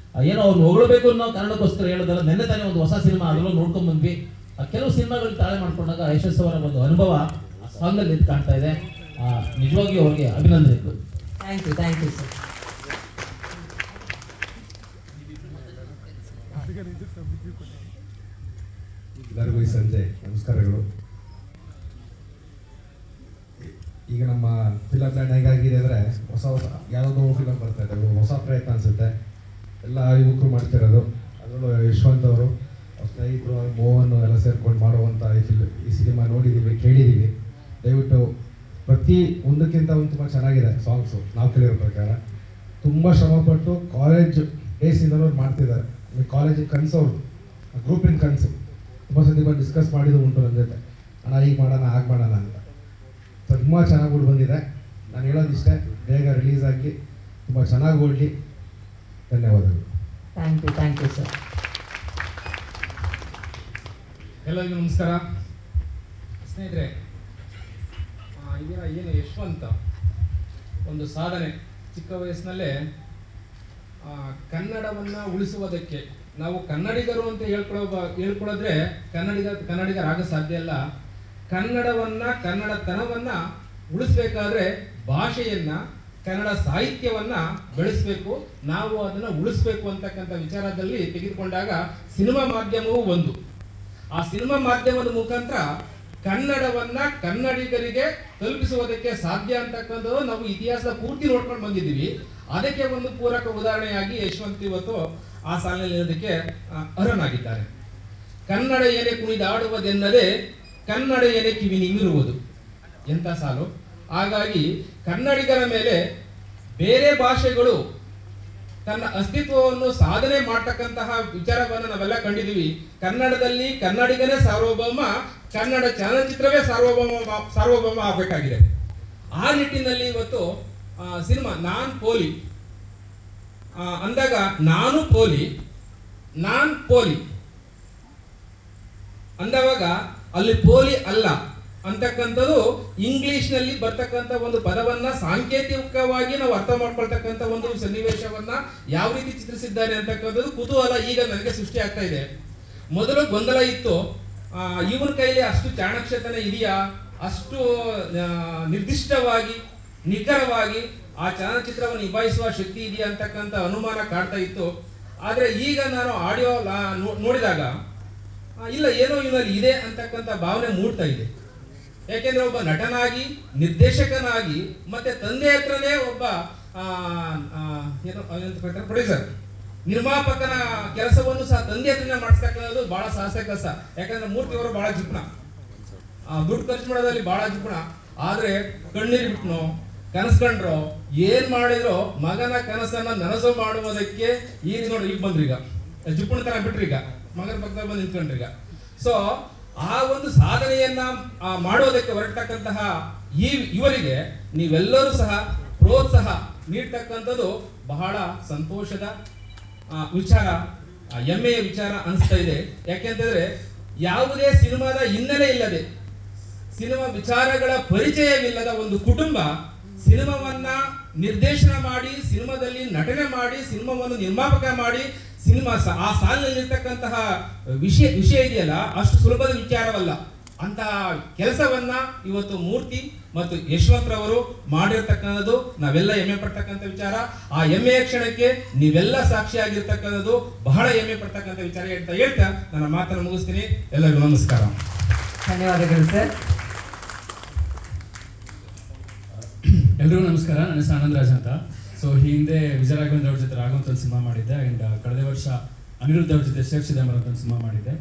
Speaker 4: ಏನೋ ಅವ್ರು ಹೊಗಳಬೇಕು ಅನ್ನೋ ಕಾರಣಕ್ಕೋಸ್ಕರ ಹೇಳೋದಲ್ಲ. ನೆನ್ನೆ ತಾನೇ ಒಂದು ಹೊಸ ಸಿನಿಮಾ ಅದರಲ್ಲೂ ನೋಡ್ಕೊಂಡ್ ಬಂದ್ವಿ. ಕೆಲವು ಸಿನಿಮಾಗಳು ತಾಳೆ ಮಾಡ್ಕೊಂಡಾಗ ಯಶಸ್ ಅವರ ಒಂದು ಅನುಭವ ಸಾಂಗಲ್ಲಿ ಎದ್ದು ಕಾಣ್ತಾ ಇದೆ. ನಿಜವಾಗಿಯೂ ಅವರಿಗೆ ಅಭಿನಂದನೆಗಳು.
Speaker 1: Thank you sir.
Speaker 5: ಎಲ್ಲರಿಗೂ ಈ ಸಂಜೆ ನಮಸ್ಕಾರಗಳು. ಈಗ ನಮ್ಮ ಫಿಲಮ್ ತಂಡ ಹೇಗಾಗಿದೆ ಅಂದರೆ ಹೊಸ ಯಾವುದೋ ಫಿಲಮ್ ಬರ್ತಾ ಇದೆ, ಹೊಸ ಪ್ರಯತ್ನ ಅನಿಸುತ್ತೆ. ಎಲ್ಲ ಯುವಕರು ಮಾಡ್ತಿರೋದು, ಅದರಲ್ಲೂ ಯಶವಂತ್ ಅವರು, ಸ್ನೇಹಿತರು ಮೋಹನ್ ಎಲ್ಲ ಸೇರ್ಕೊಂಡು ಮಾಡುವಂಥ ಈ ಸಿನಿಮಾ ನೋಡಿದ್ದೀವಿ, ಕೇಳಿದ್ದೀವಿ. ದಯವಿಟ್ಟು ಪ್ರತಿ ಒಂದಕ್ಕಿಂತ ಒಂದು ತುಂಬ ಚೆನ್ನಾಗಿದೆ ಸಾಂಗ್ಸು. ನಾವು ಕೇಳಿರೋ ಪ್ರಕಾರ ತುಂಬ ಶ್ರಮಪಟ್ಟು ಕಾಲೇಜ್ ಡೇಸಿಂದಲೂ ಮಾಡ್ತಿದ್ದಾರೆ. ಕಾಲೇಜಿಗೆ ಕನಸೋರು ಗ್ರೂಪಿನ ಕನಸು ತುಂಬ ಸತಿ ಬಂದು ಡಿಸ್ಕಸ್ ಮಾಡಿದ್ದು ಉಂಟು ನನ್ನ ಜೊತೆ, ಅಣ್ಣ ಈಗ ಮಾಡೋಣ ಹಾಗೆ ಮಾಡೋಣ ಅಂತ. ತುಂಬ ಚೆನ್ನಾಗಿ ಕೂಡ ಬಂದಿದೆ. ನಾನು ಹೇಳೋದಿಷ್ಟೇ, ಬೇಗ ರಿಲೀಸ್ ಆಗಿ ತುಂಬ ಚೆನ್ನಾಗಿ ಓಡಲಿ. ಧನ್ಯವಾದಗಳು.
Speaker 1: Thank you sir.
Speaker 6: ಎಲ್ಲರಿಗೂ ನಮಸ್ಕಾರ. ಸ್ನೇಹಿತರೆ, ಇದೀನ ಏನು ಯಶವಂತ ಒಂದು ಸಾಧನೆ, ಚಿಕ್ಕ ವಯಸ್ಸಿನಲ್ಲೇ ಕನ್ನಡವನ್ನು ಉಳಿಸುವುದಕ್ಕೆ, ನಾವು ಕನ್ನಡಿಗರು ಅಂತ ಹೇಳ್ಕೊಳ್ಳೋದ್ರೆ ಕನ್ನಡಿಗರಾಗ ಸಾಧ್ಯ ಇಲ್ಲ. ಕನ್ನಡತನವನ್ನು ಉಳಿಸ್ಬೇಕಾದ್ರೆ ಭಾಷೆಯನ್ನು, ಕನ್ನಡ ಸಾಹಿತ್ಯವನ್ನು ಬೆಳೆಸಬೇಕು, ನಾವು ಅದನ್ನು ಉಳಿಸ್ಬೇಕು ಅಂತಕ್ಕಂಥ ವಿಚಾರದಲ್ಲಿ ತೆಗೆದುಕೊಂಡಾಗ ಸಿನಿಮಾ ಮಾಧ್ಯಮವೂ ಒಂದು. ಆ ಸಿನಿಮಾ ಮಾಧ್ಯಮದ ಮುಖಾಂತರ ಕನ್ನಡವನ್ನ ಕನ್ನಡಿಗರಿಗೆ ತಲುಪಿಸುವುದಕ್ಕೆ ಸಾಧ್ಯ ಅಂತಕ್ಕಂಥದ್ದು ನಾವು ಇತಿಹಾಸದ ಪೂರ್ತಿ ನೋಡ್ಕೊಂಡು ಬಂದಿದ್ದೀವಿ. ಅದಕ್ಕೆ ಒಂದು ಪೂರಕ ಉದಾಹರಣೆಯಾಗಿ ಯಶವಂತ್ ಇವತ್ತು ಆ ಸಾಲಿನಲ್ಲಿ ಇರೋದಕ್ಕೆ ಅರ್ಹನಾಗಿದ್ದಾರೆ. ಕನ್ನಡ ಏನೇ ಕುಣಿದಾಡುವುದೆನ್ನದೇ ಕನ್ನಡ ಏನೇ ಕಿವಿ ನಿಮಿರುವುದು, ಎಂಥ ಸಾಲು. ಹಾಗಾಗಿ ಕನ್ನಡಿಗರ ಮೇಲೆ ಬೇರೆ ಭಾಷೆಗಳು ತನ್ನ ಅಸ್ತಿತ್ವವನ್ನು ಸಾಧನೆ ಮಾಡ್ತಕ್ಕಂತಹ ವಿಚಾರವನ್ನು ನಾವೆಲ್ಲ ಕಂಡಿದ್ದೀವಿ. ಕನ್ನಡದಲ್ಲಿ ಕನ್ನಡಿಗನೇ ಸಾರ್ವಭೌಮ, ಕನ್ನಡ ಚಲನಚಿತ್ರವೇ ಸಾರ್ವಭೌಮ ಆಗಬೇಕಾಗಿದೆ. ಆ ನಿಟ್ಟಿನಲ್ಲಿ ಇವತ್ತು ಸಿನಿಮಾ ನಾನ್ ಪೋಲಿ ಅಂದಾಗ ನಾನು ಪೋಲಿ ಅಂದವಾಗ ಅಲ್ಲಿ ಪೋಲಿ ಅಲ್ಲ ಅಂತಕ್ಕಂಥದ್ದು ಇಂಗ್ಲಿಷ್ನಲ್ಲಿ ಬರ್ತಕ್ಕಂಥ ಒಂದು ಪದವನ್ನ ಸಾಂಕೇತಿಕವಾಗಿ ನಾವು ಅರ್ಥ ಮಾಡ್ಕೊಳ್ತಕ್ಕಂಥ ಒಂದು ಸನ್ನಿವೇಶವನ್ನ ಯಾವ ರೀತಿ ಚಿತ್ರಿಸಿದ್ದಾರೆ ಅಂತಕ್ಕಂಥದ್ದು ಕುತೂಹಲ ಈಗ ನನಗೆ ಸೃಷ್ಟಿ ಆಗ್ತಾ ಇದೆ. ಮೊದಲು ಗೊಂದಲ ಇತ್ತು, ಇವನ ಕೈಲಿ ಅಷ್ಟು ಚಾಣಾಕ್ಷತನ ಇದೆಯಾ, ಅಷ್ಟು ನಿರ್ದಿಷ್ಟವಾಗಿ ನಿಖರವಾಗಿ ಆ ಚಲನಚಿತ್ರವನ್ನು ನಿಭಾಯಿಸುವ ಶಕ್ತಿ ಇದೆಯಾ ಅಂತಕ್ಕಂಥ ಅನುಮಾನ ಕಾಡ್ತಾ ಇತ್ತು. ಆದ್ರೆ ಈಗ ನಾನು ಆಡಿಯೋ ನೋಡಿದಾಗ ಇಲ್ಲ, ಏನೋ ಇವನಲ್ಲಿ ಇದೆ ಅಂತಕ್ಕಂಥ ಭಾವನೆ ಮೂಡ್ತಾ ಇದೆ. ಯಾಕೆಂದ್ರೆ ಒಬ್ಬ ನಟನಾಗಿ, ನಿರ್ದೇಶಕನಾಗಿ, ಮತ್ತೆ ತಂದೆ ಹತ್ರನೇ ಒಬ್ಬ ಪ್ರೊಡ್ಯೂಸರ್, ನಿರ್ಮಾಪಕನ ಕೆಲಸವನ್ನು ಸಹ ತಂದೆ ಹತ್ರನೇ ಮಾಡಿಸ್ತಕ್ಕಂಥದ್ದು ಬಹಳ ಸಾಹಸ ಕೆಲಸ. ಯಾಕಂದ್ರೆ ಮೂರ್ತಿಯವರು ಬಹಳ ಜಿಪುಣ, ದುಡ್ಡು ಖರ್ಚು ಮಾಡೋದ್ರಲ್ಲಿ ಬಹಳ ಜಿಪುಣ. ಆದ್ರೆ ಕಣ್ಣೀರು ಬಿಟ್ನೋ, ಕನಸ್ಕೊಂಡ್ರೋ, ಏನ್ ಮಾಡಿದ್ರು ಮಗನ ಕನಸನ್ನ ನನಸು ಮಾಡುವುದಕ್ಕೆ ಈಗ ನೋಡಿ ಈಗ ಬಂದ್ರೀಗ ಜಿಪುಣ ತರ ಬಿಟ್ರೀಗ ಮಗನ ಪಕ್ಕದಲ್ಲಿ ಬಂದು ನಿಂತ್ಕೊಂಡ್ರೀಗ. ಸೊ ಆ ಒಂದು ಸಾಧನೆಯನ್ನ ಮಾಡೋದಕ್ಕೆ ಹೊರಟಕ್ಕಂತಹ ಇವರಿಗೆ ನೀವೆಲ್ಲರೂ ಸಹ ಪ್ರೋತ್ಸಾಹ ನೀಡ್ತಕ್ಕಂಥದ್ದು ಬಹಳ ಸಂತೋಷದ ವಿಚಾರ, ಹೆಮ್ಮೆಯ ವಿಚಾರ ಅನಿಸ್ತಾ ಇದೆ. ಯಾಕೆಂತಂದ್ರೆ ಯಾವುದೇ ಸಿನಿಮಾದ ಹಿನ್ನೆಲೆ ಇಲ್ಲದೆ, ಸಿನಿಮಾ ವಿಚಾರಗಳ ಪರಿಚಯವಿಲ್ಲದ ಒಂದು ಕುಟುಂಬ ಸಿನಿಮಾವನ್ನ ನಿರ್ದೇಶನ ಮಾಡಿ, ಸಿನಿಮಾದಲ್ಲಿ ನಟನೆ ಮಾಡಿ, ಸಿನಿಮಾವನ್ನು ನಿರ್ಮಾಪಕ ಮಾಡಿ, ಸಿನಿಮಾ ಆ ಸಾಲಿನಲ್ಲಿರ್ತಕ್ಕಂತಹ ವಿಷಯ ಇದೆಯಲ್ಲ, ಅಷ್ಟು ಸುಲಭದ ವಿಚಾರವಲ್ಲ. ಅಂತಹ ಕೆಲಸವನ್ನ ಇವತ್ತು ಮೂರ್ತಿ ಮತ್ತು ಯಶವಂತರವರು ಮಾಡಿರ್ತಕ್ಕಂಥದ್ದು ನಾವೆಲ್ಲ ಹೆಮ್ಮೆ ಪಡ್ತಕ್ಕಂಥ ವಿಚಾರ. ಆ ಹೆಮ್ಮೆಯ ಕ್ಷಣಕ್ಕೆ ನೀವೆಲ್ಲ ಸಾಕ್ಷಿಯಾಗಿರ್ತಕ್ಕಂಥದ್ದು ಬಹಳ ಹೆಮ್ಮೆ ಪಡ್ತಕ್ಕಂಥ ವಿಚಾರ ಹೇಳ್ತಾ ನನ್ನ ಮಾತನ್ನು ಮುಗಿಸ್ತೀನಿ. ಎಲ್ಲರಿಗೂ ನಮಸ್ಕಾರ.
Speaker 1: ಧನ್ಯವಾದಗಳು ಸರ್.
Speaker 7: ಎಲ್ರಿಗೂ ನಮಸ್ಕಾರ. ನನ್ನ ಹೆಸರು ಆನಂದ್ ರಾಜ್ ಅಂತ. ಸೊ ಹಿಂದೆ ವಿಜಯ ರಾಘವೇಂದ್ರ ಅವ್ರ ಜೊತೆ ರಾಘವಂತ ಒಂದು ಸಿನಿಮಾ ಮಾಡಿದ್ದೆ, ಆ್ಯಂಡ್ ಕಳೆದ ವರ್ಷ ಅನಿರುದ್ಧ ಅವ್ರ ಜೊತೆ ಶೇಖ್ ಚಿದಂಬರಂ ಅಂತ ಒಂದು ಸಿನಿಮಾ ಮಾಡಿದ್ದೆ.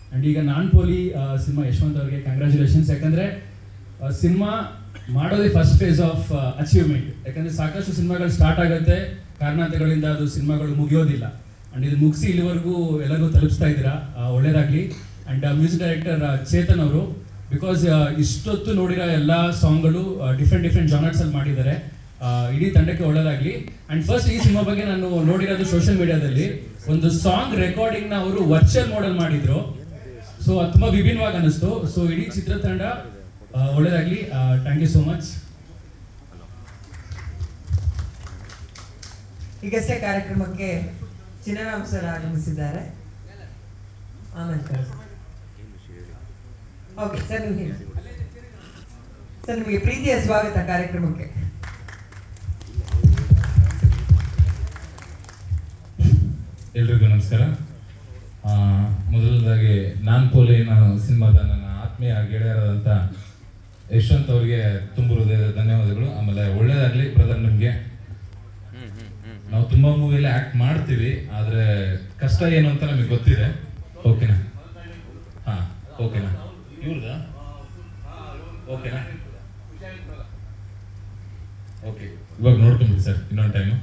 Speaker 7: ಆ್ಯಂಡ್ ಈಗ ನಾನ್ ಪೋಲಿ ಸಿನಿಮಾ ಯಶವಂತ್ ಅವ್ರಿಗೆ ಕಂಗ್ರ್ಯಾಚುಲೇಷನ್ಸ್. ಯಾಕಂದರೆ ಸಿನಿಮಾ ಮಾಡೋದೇ ಫಸ್ಟ್ ಫೇಸ್ ಆಫ್ ಅಚೀವ್ಮೆಂಟ್. ಯಾಕಂದರೆ ಸಾಕಷ್ಟು ಸಿನಿಮಾಗಳು ಸ್ಟಾರ್ಟ್ ಆಗುತ್ತೆ, ಕಾರಣಾಂತರಗಳಿಂದ ಅದು ಸಿನಿಮಾಗಳು ಮುಗಿಯೋದಿಲ್ಲ. ಆ್ಯಂಡ್ ಇದು ಮುಗಿಸಿ ಇಲ್ಲಿವರೆಗೂ ಎಲ್ಲರಿಗೂ ತಲುಪಿಸ್ತಾ ಇದ್ದೀರಾ, ಒಳ್ಳೇದಾಗಲಿ. ಆ್ಯಂಡ್ ಮ್ಯೂಸಿಕ್ ಡೈರೆಕ್ಟರ್ ಚೇತನ್ ಅವರು, ಬಿಕಾಸ್ ಇಷ್ಟೊತ್ತು ನೋಡಿರೋ ಎಲ್ಲ ಸಾಂಗ್ಗಳು ಡಿಫ್ರೆಂಟ್ ಜಾನರ್ಸಲ್ಲಿ ಮಾಡಿದ್ದಾರೆ. ಇಡೀ ತಂಡಕ್ಕೆ ಒಳ್ಳೇದಾಗಲಿ. ಆ್ಯಂಡ್ ಫಸ್ಟ್ ಈ ಸಿನಿಮಾ ಬಗ್ಗೆ ನಾನು ನೋಡಿರೋದು ಸೋಷಿಯಲ್ ಮೀಡಿಯಾದಲ್ಲಿ ಒಂದು ಸಾಂಗ್ ರೆಕಾರ್ಡಿಂಗ್ನ ಅವರು ವರ್ಚುವಲ್ ಮಾಡೆಲ್ ಮಾಡಿದ್ರು. ಸೊ ಅದು ತುಂಬ ವಿಭಿನ್ನವಾಗಿ ಅನ್ನಿಸ್ತು. ಸೊ ಇಡೀ ಚಿತ್ರತಂಡ ಒಳ್ಳೇದಾಗಲಿ. Thank you so much.
Speaker 1: ಈಗಷ್ಟೇ ಕಾರ್ಯಕ್ರಮಕ್ಕೆ ಚಿನ್ನರಾಮ್ ಸರ್ ಆಗಮಿಸಿದ್ದಾರೆ. ಆಮೇಲೆ ಓಕೆ ಸರ್, ನೀವು ಹೇಳಿ ಸರ್. ನಿಮಗೆ ಪ್ರೀತಿಯ ಸ್ವಾಗತ ಕಾರ್ಯಕ್ರಮಕ್ಕೆ.
Speaker 8: ಎಲ್ರಿಗೂ ನಮಸ್ಕಾರ. ಮೊದಲದಾಗಿ ನಾನ್ ಪೋಲಿ ಸಿನಿಮಾದ ನನ್ನ ಆತ್ಮೀಯ ಗೆಳೆಯರಾದಂಥ ಯಶವಂತ್ ಅವರಿಗೆ ತುಂಬ ಹೃದಯದ ಧನ್ಯವಾದಗಳು. ಆಮೇಲೆ ಒಳ್ಳೇದಾಗಲಿ ಬ್ರದರ್ ನಿಮಗೆ. ನಾವು ತುಂಬ ಮೂವಿಯಲ್ಲಿ ಆ್ಯಕ್ಟ್ ಮಾಡ್ತೀವಿ, ಆದರೆ ಕಷ್ಟ ಏನು ಅಂತ ನಮಗೆ ಗೊತ್ತಿದೆ. ಓಕೆನಾ? ಹಾಂ, ಓಕೆನಾ? ಇವ್ರದ ಓಕೆನಾ? ಓಕೆ, ಇವಾಗ ನೋಡ್ಕೊಂಬಿಡಿ ಸರ್ ಇನ್ನೊಂದು ಟೈಮು.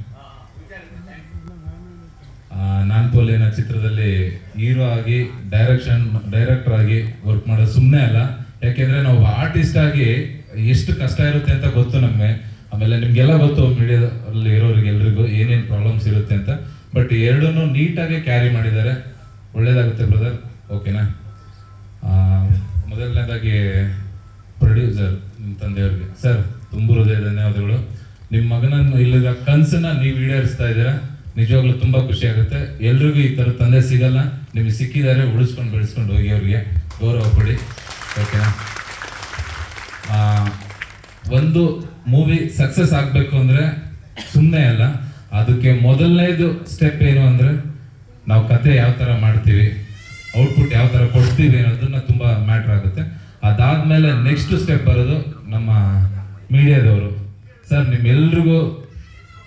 Speaker 8: ನಾನ್ ಪೋಲಿಯನ ಚಿತ್ರದಲ್ಲಿ ಹೀರೋ ಆಗಿ ಡೈರೆಕ್ಟರ್ ಆಗಿ ವರ್ಕ್ ಮಾಡೋದು ಸುಮ್ಮನೆ ಅಲ್ಲ. ಯಾಕೆಂದ್ರೆ ನಾವು ಆರ್ಟಿಸ್ಟ್ ಆಗಿ ಎಷ್ಟು ಕಷ್ಟ ಇರುತ್ತೆ ಅಂತ ಗೊತ್ತು ನಮಗೆ. ಆಮೇಲೆ ನಿಮ್ಗೆಲ್ಲ ಗೊತ್ತು ಮೀಡಿಯಾದಲ್ಲಿ ಇರೋರಿಗೆ ಎಲ್ರಿಗೂ ಏನೇನು ಪ್ರಾಬ್ಲಮ್ಸ್ ಇರುತ್ತೆ ಅಂತ. ಬಟ್ ಎರಡನ್ನೂ ನೀಟಾಗಿ ಕ್ಯಾರಿ ಮಾಡಿದ್ದಾರೆ. ಒಳ್ಳೇದಾಗುತ್ತೆ ಬ್ರದರ್, ಓಕೆನಾ? ಮೊದಲನೇದಾಗಿ ಪ್ರೊಡ್ಯೂಸರ್ ನಿಮ್ಮ ತಂದೆಯವ್ರಿಗೆ ಸರ್ ತುಂಬ ಹೃದಯ ಧನ್ಯವಾದಗಳು. ನಿಮ್ಮ ಮಗನನ್ನು ಇಲ್ಲಿಗ ಕನಸನ್ನ ನೀವು ಈಡೇರಿಸ್ತಾ ಇದ್ದೀರಾ, ನಿಜವಾಗ್ಲೂ ತುಂಬಾ ಖುಷಿ ಆಗುತ್ತೆ. ಎಲ್ರಿಗೂ ಈ ಥರ ತಂದೆ ಸಿಗಲ್ಲ, ನಿಮಗೆ ಸಿಕ್ಕಿದ್ದಾರೆ, ಉಳಿಸ್ಕೊಂಡು ಬೆಳೆಸ್ಕೊಂಡು ಹೋಗಿ ಅವ್ರಿಗೆ ಗೌರವ ಕೊಡಿ, ಓಕೆನಾ? ಒಂದು ಮೂವಿ ಸಕ್ಸಸ್ ಆಗಬೇಕು ಅಂದರೆ ಸುಮ್ಮನೆ ಅಲ್ಲ, ಅದಕ್ಕೆ ಮೊದಲನೇದು ಸ್ಟೆಪ್ ಏನು ಅಂದರೆ ನಾವು ಕತೆ ಯಾವ ಥರ ಮಾಡ್ತೀವಿ, ಔಟ್ಪುಟ್ ಯಾವ ಥರ ಕೊಡ್ತೀವಿ ಅನ್ನೋದನ್ನ ತುಂಬ ಮ್ಯಾಟ್ರ್ ಆಗುತ್ತೆ. ಅದಾದಮೇಲೆ ನೆಕ್ಸ್ಟ್ ಸ್ಟೆಪ್ ಬರೋದು ನಮ್ಮ ಮೀಡಿಯಾದವರು. ಸರ್ ನಿಮ್ಮೆಲ್ರಿಗೂ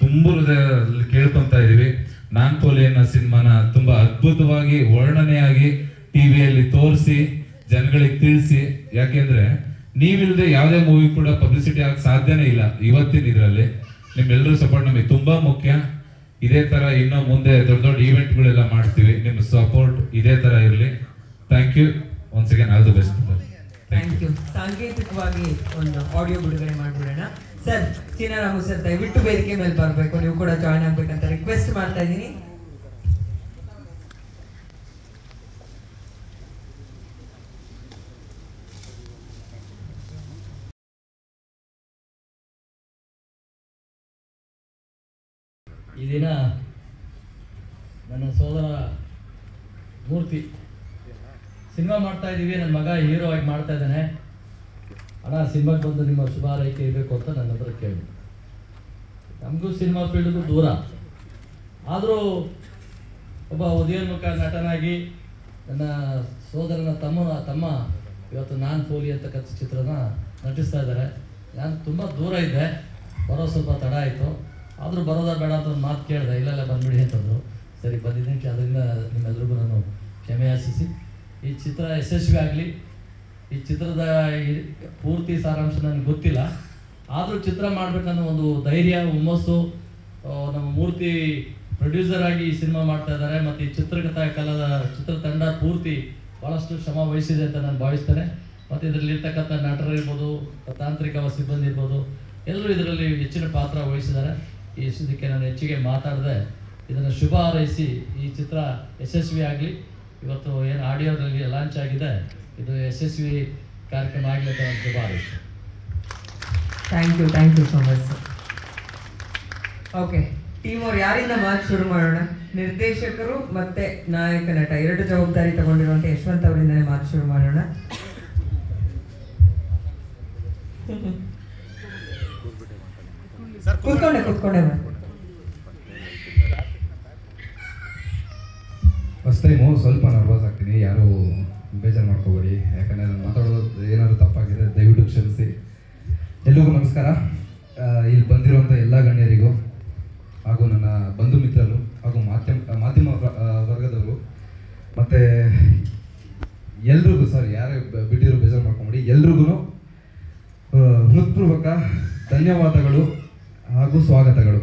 Speaker 8: ತುಂಬ ಹೃದಯದಲ್ಲಿ ಕೇಳ್ಕೊತಾ ಇದ್ದೀವಿ, ನಾನ್ ಪೋಲಿಯನ್ನ ಸಿನಿಮಾನ ತುಂಬ ಅದ್ಭುತವಾಗಿ ವರ್ಣನೆಯಾಗಿ ಟಿವಿಯಲ್ಲಿ ತೋರಿಸಿ ಜನಗಳಿಗೆ ತಿಳಿಸಿ. ಯಾಕೆಂದ್ರೆ ನೀವಿಲ್ಲದೆ ಯಾವುದೇ ಮೂವಿ ಕೂಡ ಪಬ್ಲಿಸಿಟಿ ಆಗಕ್ಕೆ ಸಾಧ್ಯನೇ ಇಲ್ಲ ಇವತ್ತಿನ ಇದರಲ್ಲಿ. ನಿಮ್ಮೆಲ್ಲರೂ ಸಪೋರ್ಟ್ ನಮಗೆ ತುಂಬಾ ಮುಖ್ಯ. ಇದೇ ತರ ಇನ್ನೂ ಮುಂದೆ ದೊಡ್ಡ ದೊಡ್ಡ ಈವೆಂಟ್ಗಳೆಲ್ಲ ಮಾಡ್ತೀವಿ, ನಿಮ್ಮ ಸಪೋರ್ಟ್ ಇದೇ ತರ ಇರಲಿ. Thank you once again, all the best.
Speaker 1: Thank you. ಸಾಂಕೇತಿಕವಾಗಿ ಒಂದು ಆಡಿಯೋ ಬಿಡುಗಡೆ ಮಾಡ್ಬಿಡೋಣ. ಸರ್ ಚೀನಾರಾಮು ಸರ್ ದಯವಿಟ್ಟು ವೇದಿಕೆ ಮೇಲೆ ಬರಬೇಕು, ನೀವು ಕೂಡ ಜಾಯ್ನ್ ಆಗ್ಬೇಕಂತ ರಿಕ್ವೆಸ್ಟ್ ಮಾಡ್ತಾ ಇದ್ದೀನಿ.
Speaker 9: ಈ ದಿನ ನನ್ನ ಸೋದರ ಮೂರ್ತಿ ಸಿನಿಮಾ ಮಾಡ್ತಾ ಇದ್ದೀವಿ, ನನ್ನ ಮಗ ಹೀರೋ ಆಗಿ ಮಾಡ್ತಾ ಇದ್ದಾನೆ, ಅಣ್ಣ ಸಿನಿಮಾಗೆ ಬಂದು ನಿಮ್ಮ ಶುಭ ಹಾರೈಕೆ ಇರಬೇಕು ಅಂತ ನನ್ನ ಹತ್ರ ಕೇಳಿ. ನಮಗೂ ಸಿನಿಮಾ ಫೀಲ್ಡ್ಗೂ ದೂರ, ಆದರೂ ಒಬ್ಬ ಉದಯೋನ್ಮುಖ ನಟನಾಗಿ ನನ್ನ ಸೋದರನ ತಮ್ಮ ಇವತ್ತು ನಾನ್ ಪೋಲಿ ಅಂತಕ್ಕಂಥ ಚಿತ್ರನ ನಟಿಸ್ತಾ ಇದ್ದಾರೆ. ನಾನು ತುಂಬ ದೂರ ಇದ್ದೆ, ಬರೋ ಸ್ವಲ್ಪ ತಡ ಆಯಿತು, ಆದರೂ ಬರೋದ ಬೇಡ ಅಂತ ಒಂದು ಮಾತು ಕೇಳಿದೆ, ಇಲ್ಲೆಲ್ಲ ಬಂದ್ಬಿಡಿ ಅಂತಂದರು. ಸರಿ ಬಂದಿದ್ದೀನಿ, ಅದರಿಂದ ನಿಮ್ಮೆಲ್ರಿಗೂ ನಾನು ಕ್ಷಮೆ ಯಾಚಿಸಿ ಈ ಚಿತ್ರ ಯಶಸ್ವಿ ಆಗಲಿ. ಈ ಚಿತ್ರದ ಪೂರ್ತಿ ಸಾರಾಂಶ ನನಗೆ ಗೊತ್ತಿಲ್ಲ, ಆದರೂ ಚಿತ್ರ ಮಾಡಬೇಕನ್ನೋ ಒಂದು ಧೈರ್ಯ, ಹುಮ್ಮಸ್ಸು ನಮ್ಮ ಮೂರ್ತಿ ಪ್ರೊಡ್ಯೂಸರ್ ಆಗಿ ಈ ಸಿನಿಮಾ ಮಾಡ್ತಾ ಇದ್ದಾರೆ. ಮತ್ತು ಈ ಚಿತ್ರತಂಡ ಪೂರ್ತಿ ಭಾಳಷ್ಟು ಶ್ರಮ ವಹಿಸಿದೆ ಅಂತ ನಾನು ಭಾವಿಸ್ತೇನೆ. ಮತ್ತು ಇದರಲ್ಲಿರ್ತಕ್ಕಂಥ ನಟರಿರ್ಬೋದು, ತಾಂತ್ರಿಕ ಸಿಬ್ಬಂದಿ ಇರ್ಬೋದು, ಎಲ್ಲರೂ ಇದರಲ್ಲಿ ಹೆಚ್ಚಿನ ಪಾತ್ರ ವಹಿಸಿದ್ದಾರೆ. ಈ ಇದಕ್ಕೆ ನಾನು ಹೆಚ್ಚಿಗೆ ಮಾತಾಡದೆ ಇದನ್ನು ಶುಭ ಹಾರೈಸಿ ಈ ಚಿತ್ರ ಯಶಸ್ವಿ ಆಗಲಿ. ಇವತ್ತು ಏನು ಆಡಿಯೋದಲ್ಲಿ ಲಾಂಚ್ ಆಗಿದೆ, ಇದು ಯಶಸ್ವಿ ಕಾರ್ಯಕ್ರಮ ಆಗಲಿ ಅಂತ ನಾನು ಶುಭ ಹಾರೈಸಿ.
Speaker 1: Thank you so much sir. Okay, team ಅವ್ರು ಯಾರಿಂದ ಮಾತು ಶುರು ಮಾಡೋಣ? ನಿರ್ದೇಶಕರು ಮತ್ತೆ ನಾಯಕ ನಟ ಎರಡು ಜವಾಬ್ದಾರಿ ತಗೊಂಡಿರುವಂಥ ಯಶವಂತ್ ಅವರಿಂದನೇ ಮಾತು ಶುರು ಮಾಡೋಣ. ಕೂತ್ಕೊಂಡೆ
Speaker 5: ಫಸ್ಟ್ ಟೈಮು ಸ್ವಲ್ಪ ನರ್ವಸ್ ಆಗ್ತೀನಿ, ಯಾರು ಬೇಜಾರು ಮಾಡ್ಕೋಬೇಡಿ. ಯಾಕಂದರೆ ನಾನು ಮಾತಾಡೋದು ಏನಾದರೂ ತಪ್ಪಾಗಿದೆ ದಯವಿಟ್ಟು ಕ್ಷಮಿಸಿ. ಎಲ್ರಿಗೂ ನಮಸ್ಕಾರ. ಇಲ್ಲಿ ಬಂದಿರುವಂಥ ಎಲ್ಲ ಗಣ್ಯರಿಗೂ ಹಾಗೂ ನನ್ನ ಬಂಧು ಮಿತ್ರರು ಹಾಗೂ ಮಾಧ್ಯಮ ವರ್ಗದವರು ಮತ್ತು ಎಲ್ರಿಗೂ, ಸರ್ ಯಾರೇ ಬಿಟ್ಟಿರೋ ಬೇಜಾರು ಮಾಡ್ಕೊಂಬಿಡಿ, ಎಲ್ರಿಗೂ ಹೃತ್ಪೂರ್ವಕ ಧನ್ಯವಾದಗಳು ಹಾಗೂ ಸ್ವಾಗತಗಳು.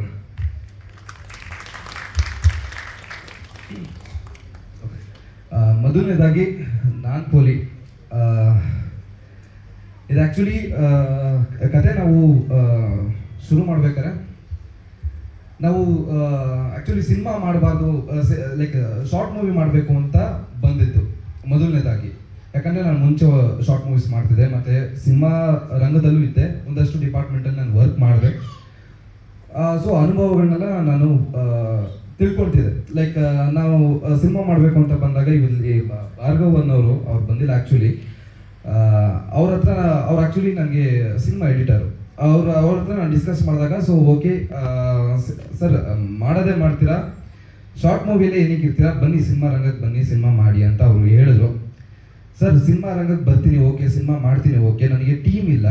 Speaker 5: ಮೊದಲನೇದಾಗಿ ನಾನ್ ಪೋಲಿ, ಇದು ಆ್ಯಕ್ಚುಲಿ ಕತೆ ನಾವು ಶುರು ಮಾಡ್ಬೇಕಾದ್ರೆ ನಾವು ಆ್ಯಕ್ಚುಲಿ ಸಿನಿಮಾ ಮಾಡಬಾರ್ದು, ಲೈಕ್ ಶಾರ್ಟ್ ಮೂವಿ ಮಾಡಬೇಕು ಅಂತ ಬಂದಿತ್ತು ಮೊದಲನೇದಾಗಿ. ಯಾಕಂದರೆ ನಾನು ಮುಂಚೆ ಶಾರ್ಟ್ ಮೂವೀಸ್ ಮಾಡ್ತಿದ್ದೆ ಮತ್ತು ಸಿನಿಮಾ ರಂಗದಲ್ಲೂ ಇದ್ದೆ, ಒಂದಷ್ಟು ಡಿಪಾರ್ಟ್ಮೆಂಟಲ್ಲಿ ನಾನು ವರ್ಕ್ ಮಾಡಿದೆ. ಸೊ ಅನುಭವಗಳನ್ನೆಲ್ಲ ನಾನು ತಿಳ್ಕೊಳ್ತಿದ್ದೆ. ಲೈಕ್ ನಾವು ಸಿನಿಮಾ ಮಾಡಬೇಕು ಅಂತ ಬಂದಾಗ ಇಲ್ಲಿ ಭಾರ್ಗವ್ ಅನ್ನೋರು ಅವ್ರು ಬಂದಿಲ್ಲ ಆ್ಯಕ್ಚುಲಿ. ಅವ್ರ ಆ್ಯಕ್ಚುಲಿ ನನಗೆ ಸಿನಿಮಾ ಎಡಿಟರು, ಅವ್ರ ಹತ್ರ ನಾನು ಡಿಸ್ಕಸ್ ಮಾಡಿದಾಗ, ಸೊ ಓಕೆ ಸರ್ ಮಾಡೋದೇ ಮಾಡ್ತೀರಾ, ಶಾರ್ಟ್ ಮೂವಿಯಲ್ಲೇ ಏನಕ್ಕೆ ಇರ್ತೀರಾ, ಬನ್ನಿ ಸಿನಿಮಾ ರಂಗಕ್ಕೆ ಬನ್ನಿ, ಸಿನಿಮಾ ಮಾಡಿ ಅಂತ ಅವರು ಹೇಳಿದ್ರು. ಸರ್ ಸಿನಿಮಾ ರಂಗಕ್ಕೆ ಬರ್ತೀನಿ, ಓಕೆ ಸಿನಿಮಾ ಮಾಡ್ತೀನಿ, ಓಕೆ ನನಗೆ ಟೀಮ್ ಇಲ್ಲ,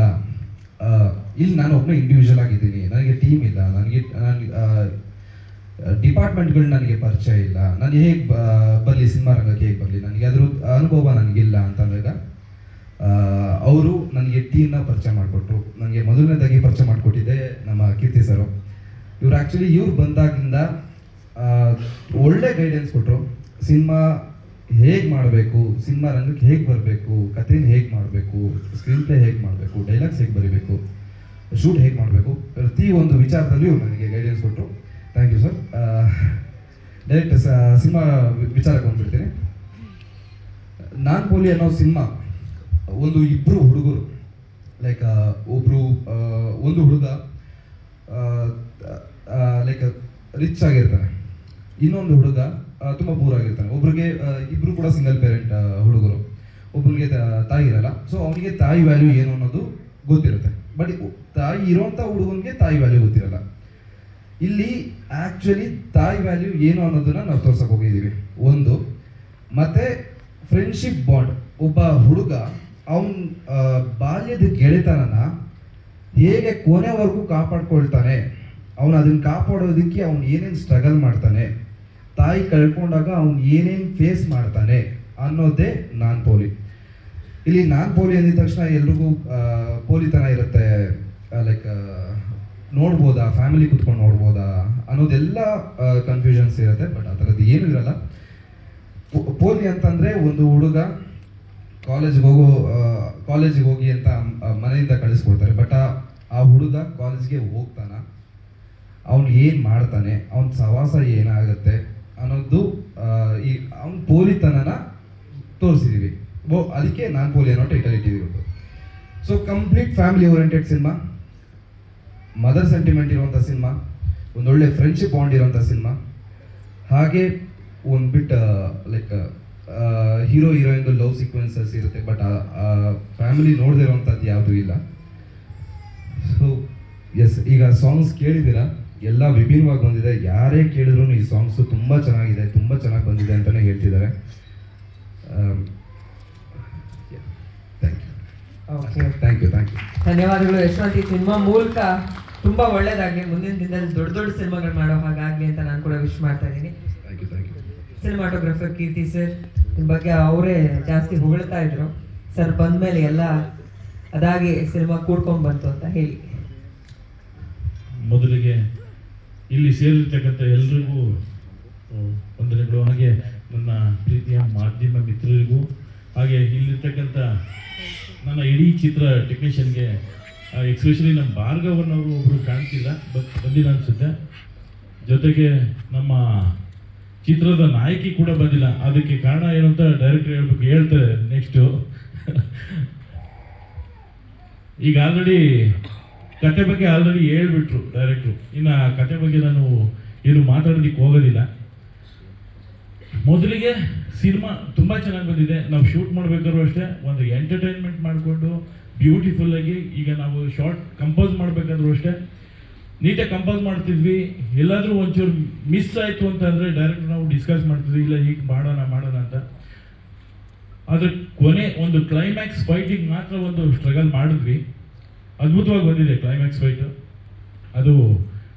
Speaker 5: ಇಲ್ಲಿ ನಾನು ಒಬ್ಬನೇ ಇಂಡಿವಿಜುವಲ್ ಆಗಿದ್ದೀನಿ, ನನಗೆ ಟೀಮ್ ಇಲ್ಲ, ನನಗೆ ಡಿಪಾರ್ಟ್ಮೆಂಟ್ಗಳು ನನಗೆ ಪರಿಚಯ ಇಲ್ಲ, ನಾನು ಹೇಗೆ ಬರಲಿ ಸಿನಿಮಾ ರಂಗಕ್ಕೆ, ಹೇಗೆ ಬರಲಿ, ನನಗೆ ಅದ್ರ ಅನುಭವ ನನಗಿಲ್ಲ ಅಂತಂದಾಗ ಅವರು ನನಗೆ ಟೀಮ್ನ ಪರಿಚಯ ಮಾಡಿಕೊಟ್ರು. ನನಗೆ ಮೊದಲನೇದಾಗಿ ಪರಿಚಯ ಮಾಡಿಕೊಟ್ಟಿದ್ದೆ ನಮ್ಮ ಕೀರ್ತಿ ಸರು. ಇವ್ರು ಆ್ಯಕ್ಚುಲಿ ಇವ್ರು ಬಂದಾಗಿಂದ ಒಳ್ಳೆ ಗೈಡೆನ್ಸ್ ಕೊಟ್ಟರು. ಸಿನಿಮಾ ಹೇಗೆ ಮಾಡಬೇಕು, ಸಿನಿಮಾ ರಂಗಕ್ಕೆ ಹೇಗೆ ಬರಬೇಕು, ಕಥೆನ ಹೇಗೆ ಮಾಡಬೇಕು, ಸ್ಕ್ರೀನ್ ಪ್ಲೇ ಹೇಗೆ ಮಾಡಬೇಕು, ಡೈಲಾಗ್ಸ್ ಹೇಗೆ ಬರೀಬೇಕು, ಶೂಟ್ ಹೇಗೆ ಮಾಡಬೇಕು, ಪ್ರತಿಯೊಂದು ವಿಚಾರದಲ್ಲಿಯೂ ನನಗೆ ಗೈಡೆನ್ಸ್ ಕೊಟ್ಟರು. Thank you sir. Direct cinema ವಿಚಾರಕ್ಕೆ ಬಂದ್ಬಿಡ್ತೀನಿ. ನಾನ್ ಪೋಲಿ ಅನ್ನೋ ಸಿನಿಮಾ ಒಂದು ಇಬ್ಬರು ಹುಡುಗರು, ಲೈಕ್ ಒಂದು ಹುಡುಗ ಲೈಕ್ ರಿಚ್ ಆಗಿರ್ತಾನೆ, ಇನ್ನೊಂದು ಹುಡುಗ ತುಂಬ ಪೂರ್ ಆಗಿರ್ತಾನೆ. ಒಬ್ರಿಗೆ ಇಬ್ರು ಕೂಡ ಸಿಂಗಲ್ ಪೇರೆಂಟ್ ಹುಡುಗರು, ಒಬ್ಬನಿಗೆ ತಾಯಿ ಇರಲ್ಲ. ಸೊ ಅವನಿಗೆ ತಾಯಿ ವ್ಯಾಲ್ಯೂ ಏನು ಅನ್ನೋದು ಗೊತ್ತಿರುತ್ತೆ, ಬಟ್ ತಾಯಿ ಇರೋಂಥ ಹುಡುಗನಿಗೆ ತಾಯಿ ವ್ಯಾಲ್ಯೂ ಗೊತ್ತಿರಲ್ಲ. ಇಲ್ಲಿ ಆಕ್ಚುಲಿ ತಾಯಿ ವ್ಯಾಲ್ಯೂ ಏನು ಅನ್ನೋದನ್ನ ನಾವು ತೋರ್ಸಕ್ ಹೋಗಿದ್ದೀವಿ ಒಂದು. ಮತ್ತೆ ಫ್ರೆಂಡ್ಶಿಪ್ ಬಾಂಡ್, ಒಬ್ಬ ಹುಡುಗ ಅವನ್ ಬಾಲ್ಯದ ಗೆಳೆತನನ ಹೇಗೆ ಕೊನೆವರೆಗೂ ಕಾಪಾಡ್ಕೊಳ್ತಾನೆ, ಅವನು ಅದನ್ನ ಕಾಪಾಡೋದಕ್ಕೆ ಅವ್ನು ಏನೇನು ಸ್ಟ್ರಗಲ್ ಮಾಡ್ತಾನೆ, ತಾಯಿ ಕಳ್ಕೊಂಡಾಗ ಅವ್ನು ಏನೇನು ಫೇಸ್ ಮಾಡ್ತಾನೆ ಅನ್ನೋದೇ ನಾನ್ ಪೋಲಿ. ಇಲ್ಲಿ ನಾನ್ ಪೋಲಿ ಅಂದಿದ ತಕ್ಷಣ ಎಲ್ರಿಗೂ ಪೋಲಿತನ ಇರುತ್ತೆ, ಲೈಕ್ ನೋಡ್ಬೋದಾ, ಫ್ಯಾಮಿಲಿ ಕುತ್ಕೊಂಡು ನೋಡ್ಬೋದಾ ಅನ್ನೋದೆಲ್ಲ ಕನ್ಫ್ಯೂಷನ್ಸ್ ಇರುತ್ತೆ. ಬಟ್ ಆ ಥರದ್ದು ಏನೂ ಇರಲ್ಲ. ಪೋಲಿ ಅಂತಂದರೆ ಒಂದು ಹುಡುಗ ಕಾಲೇಜಿಗೆ ಹೋಗಿ ಅಂತ ಮನೆಯಿಂದ ಕಳಿಸ್ಕೊಡ್ತಾರೆ, ಬಟ್ ಆ ಹುಡುಗ ಕಾಲೇಜ್ಗೆ ಹೋಗ್ತಾನ, ಅವನು ಏನು ಮಾಡ್ತಾನೆ, ಅವನ ಸಹವಾಸ ಏನಾಗುತ್ತೆ ಅನ್ನೋದು ಈ ಅವ್ನ ಪೋಲಿತನನ ತೋರಿಸಿದೀವಿ. ಅದಕ್ಕೆ ನಾನ್ ಪೋಲಿ ಅನ್ನೋ ಟೈಟಲ್ ಇಟ್ಟಿದ್ದೀವಿ. So complete family oriented cinema, mother sentiment ಇರುವಂಥ ಸಿನಿಮಾ, ಒಂದೊಳ್ಳೆ ಫ್ರೆಂಡ್ಶಿಪ್ ಬಾಂಡ್ ಇರುವಂಥ ಸಿನಿಮಾ, ಹಾಗೆ ಒಂದು ಬಿಟ್ ಲೈಕ್ ಹೀರೋ ಹೀರೋಯಿನ್ದು ಲವ್ ಸೀಕ್ವೆನ್ಸಸ್ ಇರುತ್ತೆ, ಬಟ್ ಫ್ಯಾಮಿಲಿ ನೋಡದೇ ಇರುವಂಥದ್ದು ಯಾವುದೂ ಇಲ್ಲ. ಸೊ ಎಸ್, ಈಗ ಸಾಂಗ್ಸ್ ಕೇಳಿದ್ದೀರಾ, ಎಲ್ಲ ವಿಭಿನ್ನವಾಗಿ ಬಂದಿದೆ. ಯಾರೇ ಕೇಳಿದ್ರು ಈ ಸಾಂಗ್ಸು ತುಂಬ ಚೆನ್ನಾಗಿದೆ, ತುಂಬ ಚೆನ್ನಾಗಿ ಬಂದಿದೆ ಅಂತಲೇ ಹೇಳ್ತಿದ್ದಾರೆ. Thank you.
Speaker 1: ಧನ್ಯವಾದಗಳು ಯಶವಂತ್. ಈ ಸಿನಿಮಾ ಮೂಲಕ ತುಂಬಾ ಒಳ್ಳೇದಾಗ್ಲಿ, ಮುಂದಿನ ದಿನದಲ್ಲಿ ದೊಡ್ಡ ದೊಡ್ಡ ಸಿನಿಮಾಗಳು ಮಾಡೋ ಹಾಗಾಗ್ಲಿ ಅಂತ ನಾನು ಕೂಡ ವಿಶ್ ಮಾಡ್ತಾ ಇದ್ದೀನಿ. ಸಿನಿಮಾಟೋಗ್ರಫರ್ ಕೀರ್ತಿ ಸರ್, ನಿಮ್ಮ ಬಗ್ಗೆ ಅವರೇ ಜಾಸ್ತಿ ಹೊಗಳ್ತಾ ಇದ್ರು. ಸರ್ ಬಂದ್ಮೇಲೆ ಎಲ್ಲ ಅದಾಗಿ ಸಿನಿಮಾ ಕೂಡ್ಕೊಂಡ್ ಬಂತು ಅಂತ ಹೇಳಿ.
Speaker 10: ಮೊದಲಿಗೆ ಇಲ್ಲಿ ಸೇರಿರ್ತಕ್ಕಂಥ ಎಲ್ರಿಗೂ ವಂದನೆಗಳು, ಹಾಗೆ ನನ್ನ ಪ್ರೀತಿಯ ಮಾಧ್ಯಮ ಮಿತ್ರರಿಗೂ, ಹಾಗೆ ಇಲ್ಲಿರ್ತಕ್ಕಂಥ ನನ್ನ ಇಡೀ ಚಿತ್ರ ಟೆಕ್ನಿಷಿಯನ್ಗೆ, ಎಕ್ಸ್ಪೆಷಲಿ ನಮ್ಮ ಭಾರ್ಗವನ್ನವರು ಒಬ್ಬರು ಕಾಣ್ತಿಲ್ಲ, ಬಂದಿಲ್ಲ ಅನಿಸುತ್ತೆ. ಜೊತೆಗೆ ನಮ್ಮ ಚಿತ್ರದ ನಾಯಕಿ ಕೂಡ ಬಂದಿಲ್ಲ. ಅದಕ್ಕೆ ಕಾರಣ ಏನು ಅಂತ ಡೈರೆಕ್ಟರ್ ಹೇಳ್ತಾರೆ ನೆಕ್ಸ್ಟು. ಈಗ ಆಲ್ರೆಡಿ ಕತೆ ಬಗ್ಗೆ ಹೇಳ್ಬಿಟ್ರು ಡೈರೆಕ್ಟ್ರು, ಇನ್ನು ಕತೆ ಬಗ್ಗೆ ನಾನು ಏನು ಮಾತಾಡೋದಕ್ಕೆ ಹೋಗೋದಿಲ್ಲ. ಮೊದಲಿಗೆ ಸಿನಿಮಾ ತುಂಬ ಚೆನ್ನಾಗಿ ಬಂದಿದೆ. ನಾವು ಶೂಟ್ ಮಾಡಬೇಕಾದ್ರೂ ಅಷ್ಟೇ ಒಂದು ಎಂಟರ್ಟೈನ್ಮೆಂಟ್ ಮಾಡಿಕೊಂಡು ಬ್ಯೂಟಿಫುಲ್ಲಾಗಿ, ಈಗ ನಾವು ಶಾರ್ಟ್ ಕಂಪೋಸ್ ಮಾಡಬೇಕಾದ್ರೂ ಅಷ್ಟೇ ನೀಟಾಗಿ ಕಂಪೋಸ್ ಮಾಡ್ತಿದ್ವಿ. ಎಲ್ಲಾದರೂ ಒಂಚೂರು ಮಿಸ್ ಆಯಿತು ಅಂತಂದರೆ ಡೈರೆಕ್ಟ್ ನಾವು ಡಿಸ್ಕಸ್ ಮಾಡ್ತಿದ್ವಿ, ಇಲ್ಲ ಹೀಗೆ ಮಾಡೋಣ ಅಂತ. ಆದರೆ ಕೊನೆ ಒಂದು ಕ್ಲೈಮ್ಯಾಕ್ಸ್ ಫೈಟಿಗೆ ಮಾತ್ರ ಒಂದು ಸ್ಟ್ರಗಲ್ ಮಾಡಿದ್ವಿ. ಅದ್ಭುತವಾಗಿ ಬಂದಿದೆ ಕ್ಲೈಮ್ಯಾಕ್ಸ್ ಫೈಟು. ಅದು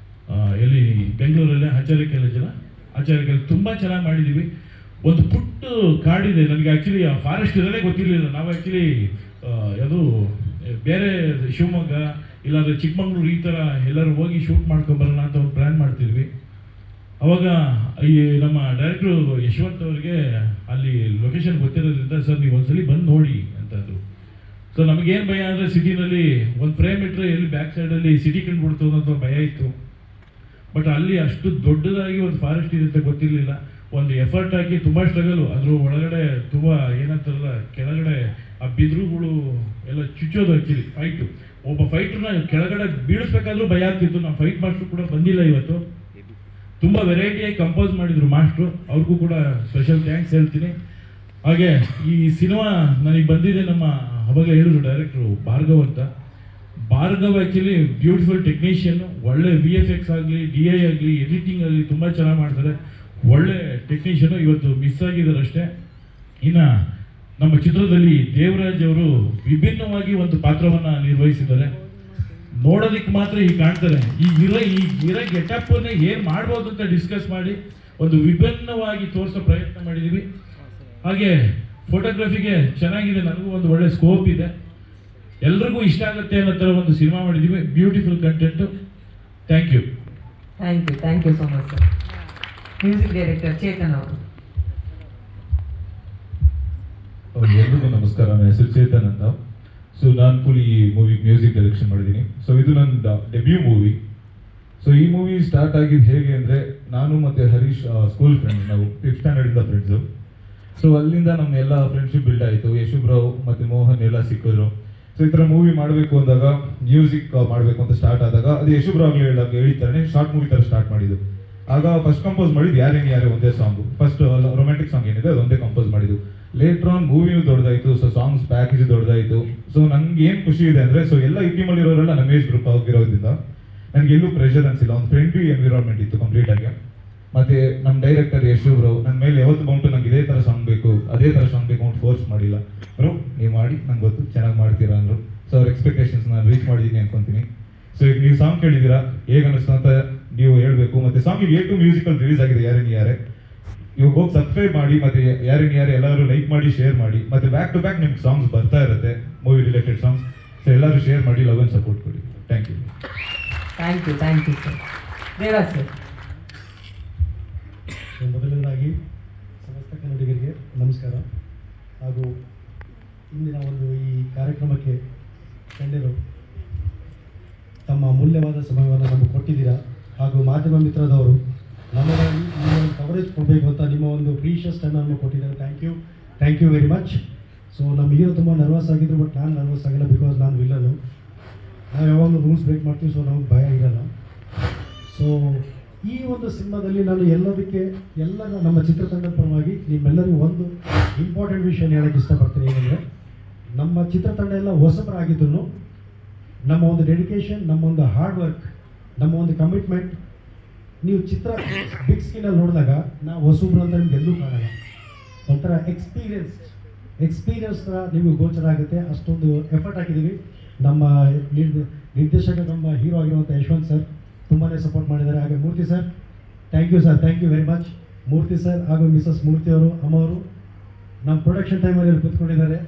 Speaker 10: ಎಲ್ಲಿ ಬೆಂಗಳೂರಲ್ಲೇ ಆಚಾರ್ಯಕೆರೆ ತುಂಬ ಚೆನ್ನಾಗಿ ಮಾಡಿದ್ದೀವಿ. ಒಂದು ಪುಟ್ಟ ಕಾಡಿದೆ, ನನಗೆ ಆ್ಯಕ್ಚುಲಿ ಆ ಫಾರೆಸ್ಟ್ ಇರೋದೇ ಗೊತ್ತಿರಲಿಲ್ಲ. ನಾವು ಆ್ಯಕ್ಚುಲಿ ಅದು ಬೇರೆ ಶಿವಮೊಗ್ಗ ಇಲ್ಲಾಂದರೆ ಚಿಕ್ಕಮಂಗ್ಳೂರು ಈ ಥರ ಎಲ್ಲರೂ ಹೋಗಿ ಶೂಟ್ ಮಾಡ್ಕೊಂಬರೋಣ ಅಂತ ಒಂದು ಪ್ಲ್ಯಾನ್ ಮಾಡ್ತಿದ್ವಿ. ಅವಾಗ ಈ ನಮ್ಮ ಡೈರೆಕ್ಟ್ರು ಯಶವಂತ್ ಅವ್ರಿಗೆ ಅಲ್ಲಿ ಲೊಕೇಶನ್ ಗೊತ್ತಿರೋದ್ರಿಂದ, ಸರ್ ನೀವು ಒಂದ್ಸಲಿ ಬಂದು ನೋಡಿ ಅಂತಂದರು. ಸೊ ನಮಗೇನು ಭಯ ಅಂದರೆ ಸಿಟಿನಲ್ಲಿ ಒಂದು ಫ್ರೇಮ್ ಇಟ್ಟರೆ ಎಲ್ಲಿ ಬ್ಯಾಕ್ ಸೈಡಲ್ಲಿ ಸಿಟಿ ಕಂಡುಬಿಡ್ತು ಅನ್ನೋಂಥ ಭಯ ಇತ್ತು. ಬಟ್ ಅಲ್ಲಿ ಅಷ್ಟು ದೊಡ್ಡದಾಗಿ ಒಂದು ಫಾರೆಸ್ಟ್ ಇದೆ ಅಂತ ಗೊತ್ತಿರಲಿಲ್ಲ. ಒಂದು ಎಫರ್ಟ್ ಹಾಕಿ ತುಂಬ ಸ್ಟ್ರಗಲು, ಅದ್ರ ಒಳಗಡೆ ತುಂಬ ಏನಂತಾರಲ್ಲ ಕೆಳಗಡೆ ಆ ಬಿದಿರುಗಳು ಎಲ್ಲ ಚುಚ್ಚೋದು. ಆ್ಯಕ್ಚುಲಿ ಫೈಟು, ಒಬ್ಬ ಫೈಟ್ರನ್ನ ಕೆಳಗಡೆ ಬೀಳಿಸ್ಬೇಕಾದ್ರೂ ಭಯ ಆಗ್ತಿತ್ತು. ನಾವು ಫೈಟ್ ಮಾಸ್ಟ್ರು ಕೂಡ ಬಂದಿಲ್ಲ ಇವತ್ತು. ತುಂಬ ವೆರೈಟಿಯಾಗಿ ಕಂಪೋಸ್ ಮಾಡಿದರು ಮಾಸ್ಟ್ರು, ಅವ್ರಿಗೂ ಕೂಡ ಸ್ಪೆಷಲ್ ಥ್ಯಾಂಕ್ಸ್ ಹೇಳ್ತೀನಿ. ಹಾಗೆ ಈ ಸಿನಿಮಾ ನನಗೆ ಬಂದಿದೆ, ನಮ್ಮ ಅವಾಗಲೇ ಹೇಳಿದ್ರು ಡೈರೆಕ್ಟ್ರು ಭಾರ್ಗವ್ ಅಂತ. ಭಾರ್ಗವ್ ಆ್ಯಕ್ಚುಲಿ ಬ್ಯೂಟಿಫುಲ್ ಟೆಕ್ನಿಷಿಯನ್ನು, ಒಳ್ಳೆ VFX ಆಗಲಿ, DI ಆಗಲಿ, ಎಡಿಟಿಂಗ್ ಆಗಲಿ ತುಂಬ ಚೆನ್ನಾಗಿ ಮಾಡ್ತಾರೆ. ಒಳ್ಳೆ ಟೆಕ್ನಿಷಿಯನು, ಇವತ್ತು ಮಿಸ್ ಆಗಿದ್ದಾರೆ ಅಷ್ಟೇ. ಇನ್ನು ನಮ್ಮ ಚಿತ್ರದಲ್ಲಿ ದೇವರಾಜ್ ಅವರು ವಿಭಿನ್ನವಾಗಿ ಒಂದು ಪಾತ್ರವನ್ನು ನಿರ್ವಹಿಸಿದ್ದಾರೆ. ನೋಡೋದಕ್ಕೆ ಮಾತ್ರ ಈಗ ಕಾಣ್ತಾರೆ. ಈ ಗೆಟಪ್ಪನ್ನು ಏನು ಮಾಡ್ಬೋದು ಅಂತ ಡಿಸ್ಕಸ್ ಮಾಡಿ ಒಂದು ವಿಭಿನ್ನವಾಗಿ ತೋರಿಸೋ ಪ್ರಯತ್ನ ಮಾಡಿದ್ದೀವಿ. ಹಾಗೆ ಫೋಟೋಗ್ರಫಿಗೆ ಚೆನ್ನಾಗಿದೆ, ನನಗೂ ಒಂದು ಒಳ್ಳೆ ಸ್ಕೋಪ್ ಇದೆ, ಎಲ್ರಿಗೂ ಇಷ್ಟ ಆಗುತ್ತೆ ಅನ್ನೋ ಥರ ಒಂದು ಸಿನಿಮಾ ಮಾಡಿದ್ದೀವಿ. Beautiful content. Thank you
Speaker 1: so much sir. Music director Chetan ಅವರು.
Speaker 11: ಎಲ್ರಿಗೂ ನಮಸ್ಕಾರ. ನನ್ನ ಹೆಸರು ಚೇತನ್ ಅಂತ. ಸೊ ನಾನು ಫುಲ್ ಈ ಮೂವಿ ಮ್ಯೂಸಿಕ್ ಡೈರೆಕ್ಷನ್ ಮಾಡಿದ್ದೀನಿ. ಸೊ ಇದು ನನ್ನ ಡೆಬ್ಯೂ ಮೂವಿ. ಸೊ ಈ ಮೂವಿ ಸ್ಟಾರ್ಟ್ ಆಗಿದ್ದು ಹೇಗೆ ಅಂದರೆ, ನಾನು ಮತ್ತು ಹರೀಶ್ ಸ್ಕೂಲ್ ಫ್ರೆಂಡ್ಸ್, ನಾವು 5th ಸ್ಟ್ಯಾಂಡರ್ಡಿಂದ ಫ್ರೆಂಡ್ಸು. ಸೊ ಅಲ್ಲಿಂದ ನಮ್ಮ ಎಲ್ಲ ಫ್ರೆಂಡ್ಶಿಪ್ ಬಿಲ್ಡ್ ಆಯಿತು. ಯಶುಬ್ರಾವ್ ಮತ್ತು ಮೋಹನ್ ಎಲ್ಲ ಸಿಕ್ಕಿದ್ರು. ಸೊ ಈ ಥರ ಮೂವಿ ಮಾಡಬೇಕು ಅಂದಾಗ, ಮ್ಯೂಸಿಕ್ ಮಾಡಬೇಕು ಅಂತ ಸ್ಟಾರ್ಟ್ ಆದಾಗ, ಅದು ಯಶುಬ್ರಾವ್ ಹೇಳಿದ ಶಾರ್ಟ್ ಮೂವಿ ಥರ ಸ್ಟಾರ್ಟ್ ಮಾಡಿದ್ದು. ಆಗ ಫಸ್ಟ್ ಕಂಪೋಸ್ ಮಾಡಿದ್ದು ಯಾರೇನು ಯಾರೇ ಒಂದೇ ಸಾಂಗು. ಫಸ್ಟ್ ರೊಮ್ಯಾಂಟಿಕ್ ಸಾಂಗ್ ಏನಿದೆ ಅದೊಂದೇ ಕಂಪೋಸ್ ಮಾಡಿದ್ದು. ಲೇಟರ್ ಆನ್ ಮೂವಿನೂ ದೊಡ್ಡದಾಯಿತು. ಸೊ ಸಾಂಗ್ಸ್ ಪ್ಯಾಕೇಜ್ ದೊಡ್ಡದಾಯಿತು. ಸೊ ನಂಗೆ ಏನು ಖುಷಿ ಇದೆ ಅಂದರೆ, ಸೊ ಎಲ್ಲ ಈ ಟೀಮಲ್ಲಿರೋರೆಲ್ಲ ನಮ್ಮ ಏಜ್ ಗ್ರೂಪ್ ಆಗಿರೋದ್ರಿಂದ ನನಗೆ ಎಲ್ಲೂ ಪ್ರೆಷರ್ ಅನಿಸಿಲ್ಲ. ಒಂದು ಫ್ರೆಂಡ್ಲಿ ಎನ್ವಿರಾನ್ಮೆಂಟ್ ಇತ್ತು ಕಂಪ್ಲೀಟ್ ಆಗಿ. ಮತ್ತೆ ನಮ್ಮ ಡೈರೆಕ್ಟರ್ ಯಶುಬ್ರಾವ್ ನನ್ನ ಮೇಲೆ ಯಾವತ್ತು ಬಂತು ನಂಗೆ ಇದೇ ಥರ ಸಾಂಗ್ ಬೇಕು, ಅದೇ ಥರ ಸಾಂಗ್ ಬೇಕು ಅಂತ ಫೋರ್ಸ್ ಮಾಡಿಲ್ಲ. ಬ್ರೋ ನೀವು ಮಾಡಿ, ನಂಗೆ ಗೊತ್ತು ಚೆನ್ನಾಗಿ ಮಾಡ್ತೀರಾ ಅಂದರು. ಸೊ ಅವ್ರ ಎಕ್ಸ್ಪೆಕ್ಟೇಷನ್ಸ್ ನಾನು ರೀಚ್ ಮಾಡಿದ್ದೀನಿ ಅನ್ಕೊಂತೀನಿ. ಸೊ ಈಗ ನೀವು ಸಾಂಗ್ ಕೇಳಿದ್ದೀರಾ, ಹೇಗೆ ಅನ್ನಿಸ್ತು ಅಂತ ನೀವು ಹೇಳಬೇಕು. ಮತ್ತು ಸಾಂಗಿಗೆ A2 ಮ್ಯೂಸಿಕಲ್ ರಿಲೀಸ್ ಆಗಿದೆ, ಯಾರೇನು ಯಾರೇ. ಇವಾಗ ಹೋಗಿ ಸಬ್ಸ್ಕ್ರೈಬ್ ಮಾಡಿ, ಮತ್ತು ಯಾರೇನು ಯಾರೇ ಎಲ್ಲರೂ ಲೈಕ್ ಮಾಡಿ, ಶೇರ್ ಮಾಡಿ. ಮತ್ತು ಬ್ಯಾಕ್ ಟು ಬ್ಯಾಕ್ ನಿಮ್ಗೆ ಸಾಂಗ್ಸ್ ಬರ್ತಾ ಇರುತ್ತೆ, ಮೂವಿ ರಿಲೇಟೆಡ್ ಸಾಂಗ್ಸ್. ಸೊ ಎಲ್ಲರೂ ಶೇರ್ ಮಾಡಿ, ಲವ್ ಆ್ಯಂಡ್ ಸಪೋರ್ಟ್ ಕೊಡಿ. Thank you
Speaker 1: sir. Deva sir.
Speaker 12: ಮೊದಲನೇದಾಗಿ ಸಮಸ್ತ ಕನ್ನಡಿಗರಿಗೆ ನಮಸ್ಕಾರ. ಹಾಗೂ ಇಂದಿನ ಒಂದು ಈ ಕಾರ್ಯಕ್ರಮಕ್ಕೆ ಕಂಡಿರು ತಮ್ಮ ಅಮೂಲ್ಯವಾದ ಸಮಯವನ್ನು ನಮಗೆ ಕೊಟ್ಟಿದ್ದೀರಾ. ಹಾಗೂ ಮಾಧ್ಯಮ ಮಿತ್ರದವರು ನಮ್ಮಲ್ಲಿ ನಿಮ್ಮ ಒಂದು ಕವರೇಜ್ ಕೊಡಬೇಕು ಅಂತ ನಿಮ್ಮ ಒಂದು ಪ್ರೀಷಿಯಸ್ ಟೈಮನ್ನು ಕೊಟ್ಟಿದ್ದಾರೆ. Thank you very much. So ನಮ್ಮ ಹೀರೋ ತುಂಬ ನರ್ವಸ್ ಆಗಿದ್ರು, ಬಟ್ ನಾನು ನರ್ವಸ್ ಆಗಿಲ್ಲ, ಬಿಕಾಸ್ ನಾನು ವಿಲ್ಲನು. ನಾವು ಯಾವಾಗಲೂ ರೂಲ್ಸ್ ಬ್ರೇಕ್ ಮಾಡ್ತೀವಿ, ಸೊ ನಮಗೆ ಭಯ ಇರಲ್ಲ. ಸೊ ಈ ಒಂದು ಸಿನಿಮಾದಲ್ಲಿ ನಾನು ಎಲ್ಲ ನಮ್ಮ ಚಿತ್ರತಂಡದ ಪರವಾಗಿ ನಿಮ್ಮೆಲ್ಲರಿಗೂ ಒಂದು ಇಂಪಾರ್ಟೆಂಟ್ ವಿಷಯ ಹೇಳೋಕ್ಕೆ ಇಷ್ಟಪಡ್ತೀನಿ. ಏನಂದರೆ, ನಮ್ಮ ಚಿತ್ರತಂಡ ಎಲ್ಲ ಹೊಸಬರಾಗಿದ್ದು ನಮ್ಮ ಒಂದು ಡೆಡಿಕೇಶನ್, ನಮ್ಮ ಒಂದು ಹಾರ್ಡ್ ವರ್ಕ್, ನಮ್ಮ ಒಂದು ಕಮಿಟ್ಮೆಂಟ್ ನೀವು ಚಿತ್ರ ಬಿಗ್ ಸ್ಕ್ರೀನಲ್ಲಿ ನೋಡಿದಾಗ ನಾವು ಹೊಸಬ್ರು ಅಂತ ನಿಮ್ಗೆ ಎಲ್ಲೂ ಕಾಣಲ್ಲ. ಒಂಥರ ಎಕ್ಸ್ಪೀರಿಯನ್ಸ್ ಥರ ನಿಮಗೆ ಗೋಚರ ಆಗುತ್ತೆ. ಅಷ್ಟೊಂದು ಎಫರ್ಟ್ ಹಾಕಿದ್ದೀವಿ. ನಮ್ಮ ನಿರ್ದೇಶಕ, ನಮ್ಮ ಹೀರೋ ಆಗಿರುವಂಥ ಯಶವಂತ್ ಸರ್ ತುಂಬಾ ಸಪೋರ್ಟ್ ಮಾಡಿದ್ದಾರೆ. ಹಾಗೆ Murthy sir, thank you very much. Murthy sir ಹಾಗೂ ಮಿಸಸ್ ಮೂರ್ತಿ ಅವರು, ಅಮ್ಮ ಅವರು ನಮ್ಮ ಪ್ರೊಡಕ್ಷನ್ ಟೈಮಲ್ಲಿ ಕೂತ್ಕೊಂಡಿದ್ದಾರೆ.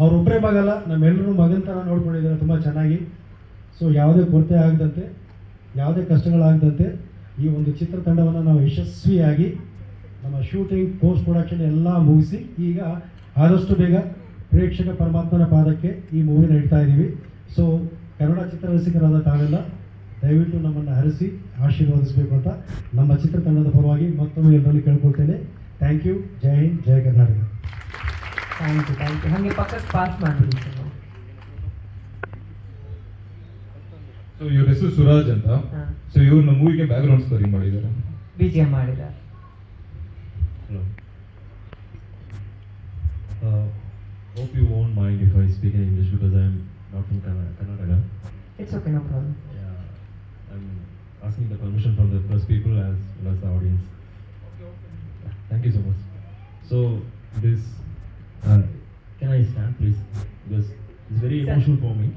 Speaker 12: ಅವರೊಬ್ಬರೇ ಮಗಲ್ಲ, ನಮ್ಮೆಲ್ಲರೂ ಮಗನ ಥರ ನೋಡ್ಕೊಂಡಿದ್ದಾರೆ ತುಂಬ ಚೆನ್ನಾಗಿ. ಸೊ ಯಾವುದೇ ಕೊರತೆ ಆಗದಂತೆ, ಯಾವುದೇ ಕಷ್ಟಗಳಾಗದಂತೆ ಈ ಒಂದು ಚಿತ್ರತಂಡವನ್ನು ನಾವು ಯಶಸ್ವಿಯಾಗಿ ನಮ್ಮ ಶೂಟಿಂಗ್, ಪೋಸ್ಟ್ ಪ್ರೊಡಕ್ಷನ್ ಎಲ್ಲ ಮುಗಿಸಿ ಈಗ ಆದಷ್ಟು ಬೇಗ ಪ್ರೇಕ್ಷಕ ಪರಮಾತ್ಮನ ಪಾದಕ್ಕೆ ಈ ಮೂವಿನ ಇಡ್ತಾ ಇದ್ದೀವಿ. ಸೊ ಕನ್ನಡ ಚಿತ್ರರಸಿಕರಾದ ತಾವೆಲ್ಲ ದಯವಿಟ್ಟು ನಮ್ಮನ್ನು ಹರಿಸಿ ಆಶೀರ್ವದಿಸಬೇಕು ಅಂತ ನಮ್ಮ ಚಿತ್ರತಂಡದ ಪರವಾಗಿ ಮತ್ತೊಮ್ಮೆ ಎಲ್ಲರಲ್ಲಿ ಕೇಳ್ಕೊಳ್ತೇನೆ. Thank you. ಜೈ ಹಿಂದ್, ಜೈ ಕರ್ನಾಟಕ.
Speaker 1: Thank you. ಹಾಗೆ ಪಕ್ಕಕ್ಕೆ ಪಾಸ್ ಮಾಡಿಬಿಡಿ ಸರ್.
Speaker 11: ಸೊ ಇವ್ರ ಹೆಸರು ಸುರಾಜ್ ಅಂತ. ಸೊ ಇವ್ರು ನಮ್ಮ ಮೂವಿಗೆ ಬ್ಯಾಕ್ಗ್ರೌಂಡ್ ಸ್ಕೋರಿಂಗ್ ಮಾಡಿದ್ದಾರೆ,
Speaker 1: BGM ಮಾಡಿದ್ದಾರೆ.
Speaker 13: Hope you won't mind if I speak in English because I am not from Karnataka.
Speaker 1: It's okay, no problem.
Speaker 13: Yeah, I'm asking the permission from the press people as well as the audience. Thank you so much. So this, can I stand please? Because it's very emotional for me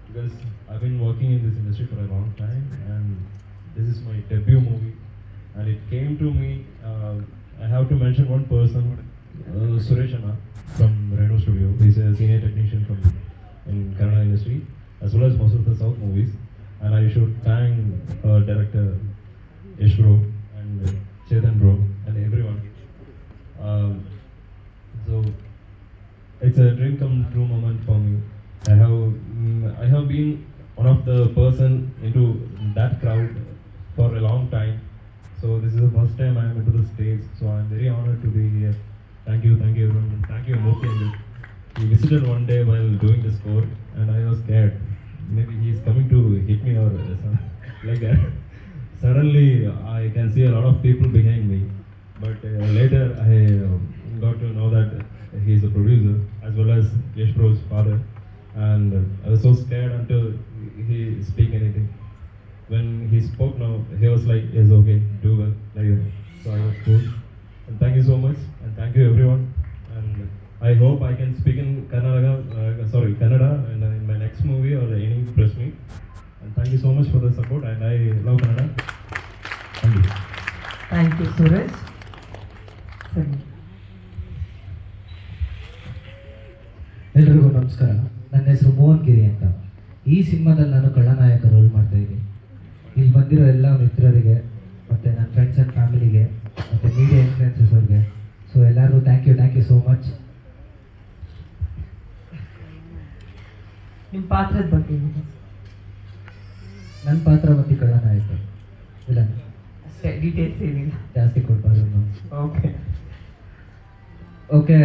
Speaker 13: because I've been working in this industry for a long time and this is my debut movie and it came to me. I have to mention one person, Suresh Anna from Reno Studio. He's a senior technician in Kannada industry as well as most of the South movies. And I should thank director Yash bro and Chetan bro and everyone. So it's a dream come true moment for me. I have been one of the person into that crowd for a long time. So this is the first time I am into the stage. So I am very honored to be here. Thank you everyone. And thank you Murthy. He visited one day while doing the score and I was scared. Maybe he is coming to hit me or something like that. Suddenly I can see a lot of people behind me. But later I got to know that he is a producer as well as Yash bro's father. And I was so scared until he speak anything. When he spoke now, he was like, yes, okay, do well. Like that. So I was cool. And thank you so much. And thank you everyone. And I hope I can speak in Kannada in my next movie or any press meet. And thank you so much for the support. And I love Kannada. Thank you.
Speaker 1: Thank you, Suraj.
Speaker 14: ಎಲ್ರಿಗೂ ನಮಸ್ಕಾರ. ನನ್ನ ಹೆಸರು ಮೋಹನ್ ಗಿರಿ ಅಂತ. ಈ ಸಿನಿಮಾದಲ್ಲಿ ನಾನು ಕಳ್ಳನಾಯಕ roll ಮಾಡ್ತಾ ಇದ್ದೀನಿ. ಇಲ್ಲಿ ಬಂದಿರೋ ಎಲ್ಲ ಮಿತ್ರರಿಗೆ ಮತ್ತು ನನ್ನ ಫ್ರೆಂಡ್ಸ್ ಆ್ಯಂಡ್ ಫ್ಯಾಮಿಲಿಗೆ ಮತ್ತು ಮೀಡಿಯಾ ಇನ್ಫ್ಲುಯೆನ್ಸಸ್ ಅವ್ರಿಗೆ. ಸೊ ಎಲ್ಲರಿಗೂ ಥ್ಯಾಂಕ್ ಯು ಸೋ ಮಚ್.
Speaker 1: ನಿಮ್ಮ ಪಾತ್ರದ ಬಗ್ಗೆ
Speaker 14: ನನ್ನ ಪಾತ್ರ ಮತ್ತು ಕಳ್ಳನ ಆಯಿತು ಇಲ್ಲ
Speaker 1: ಅಷ್ಟೇ, ಡೀಟೇಲ್ಸ್ ಏನಿಲ್ಲ,
Speaker 14: ಜಾಸ್ತಿ ಕೊಡ್ಬಾರ್ದು. ಓಕೆ,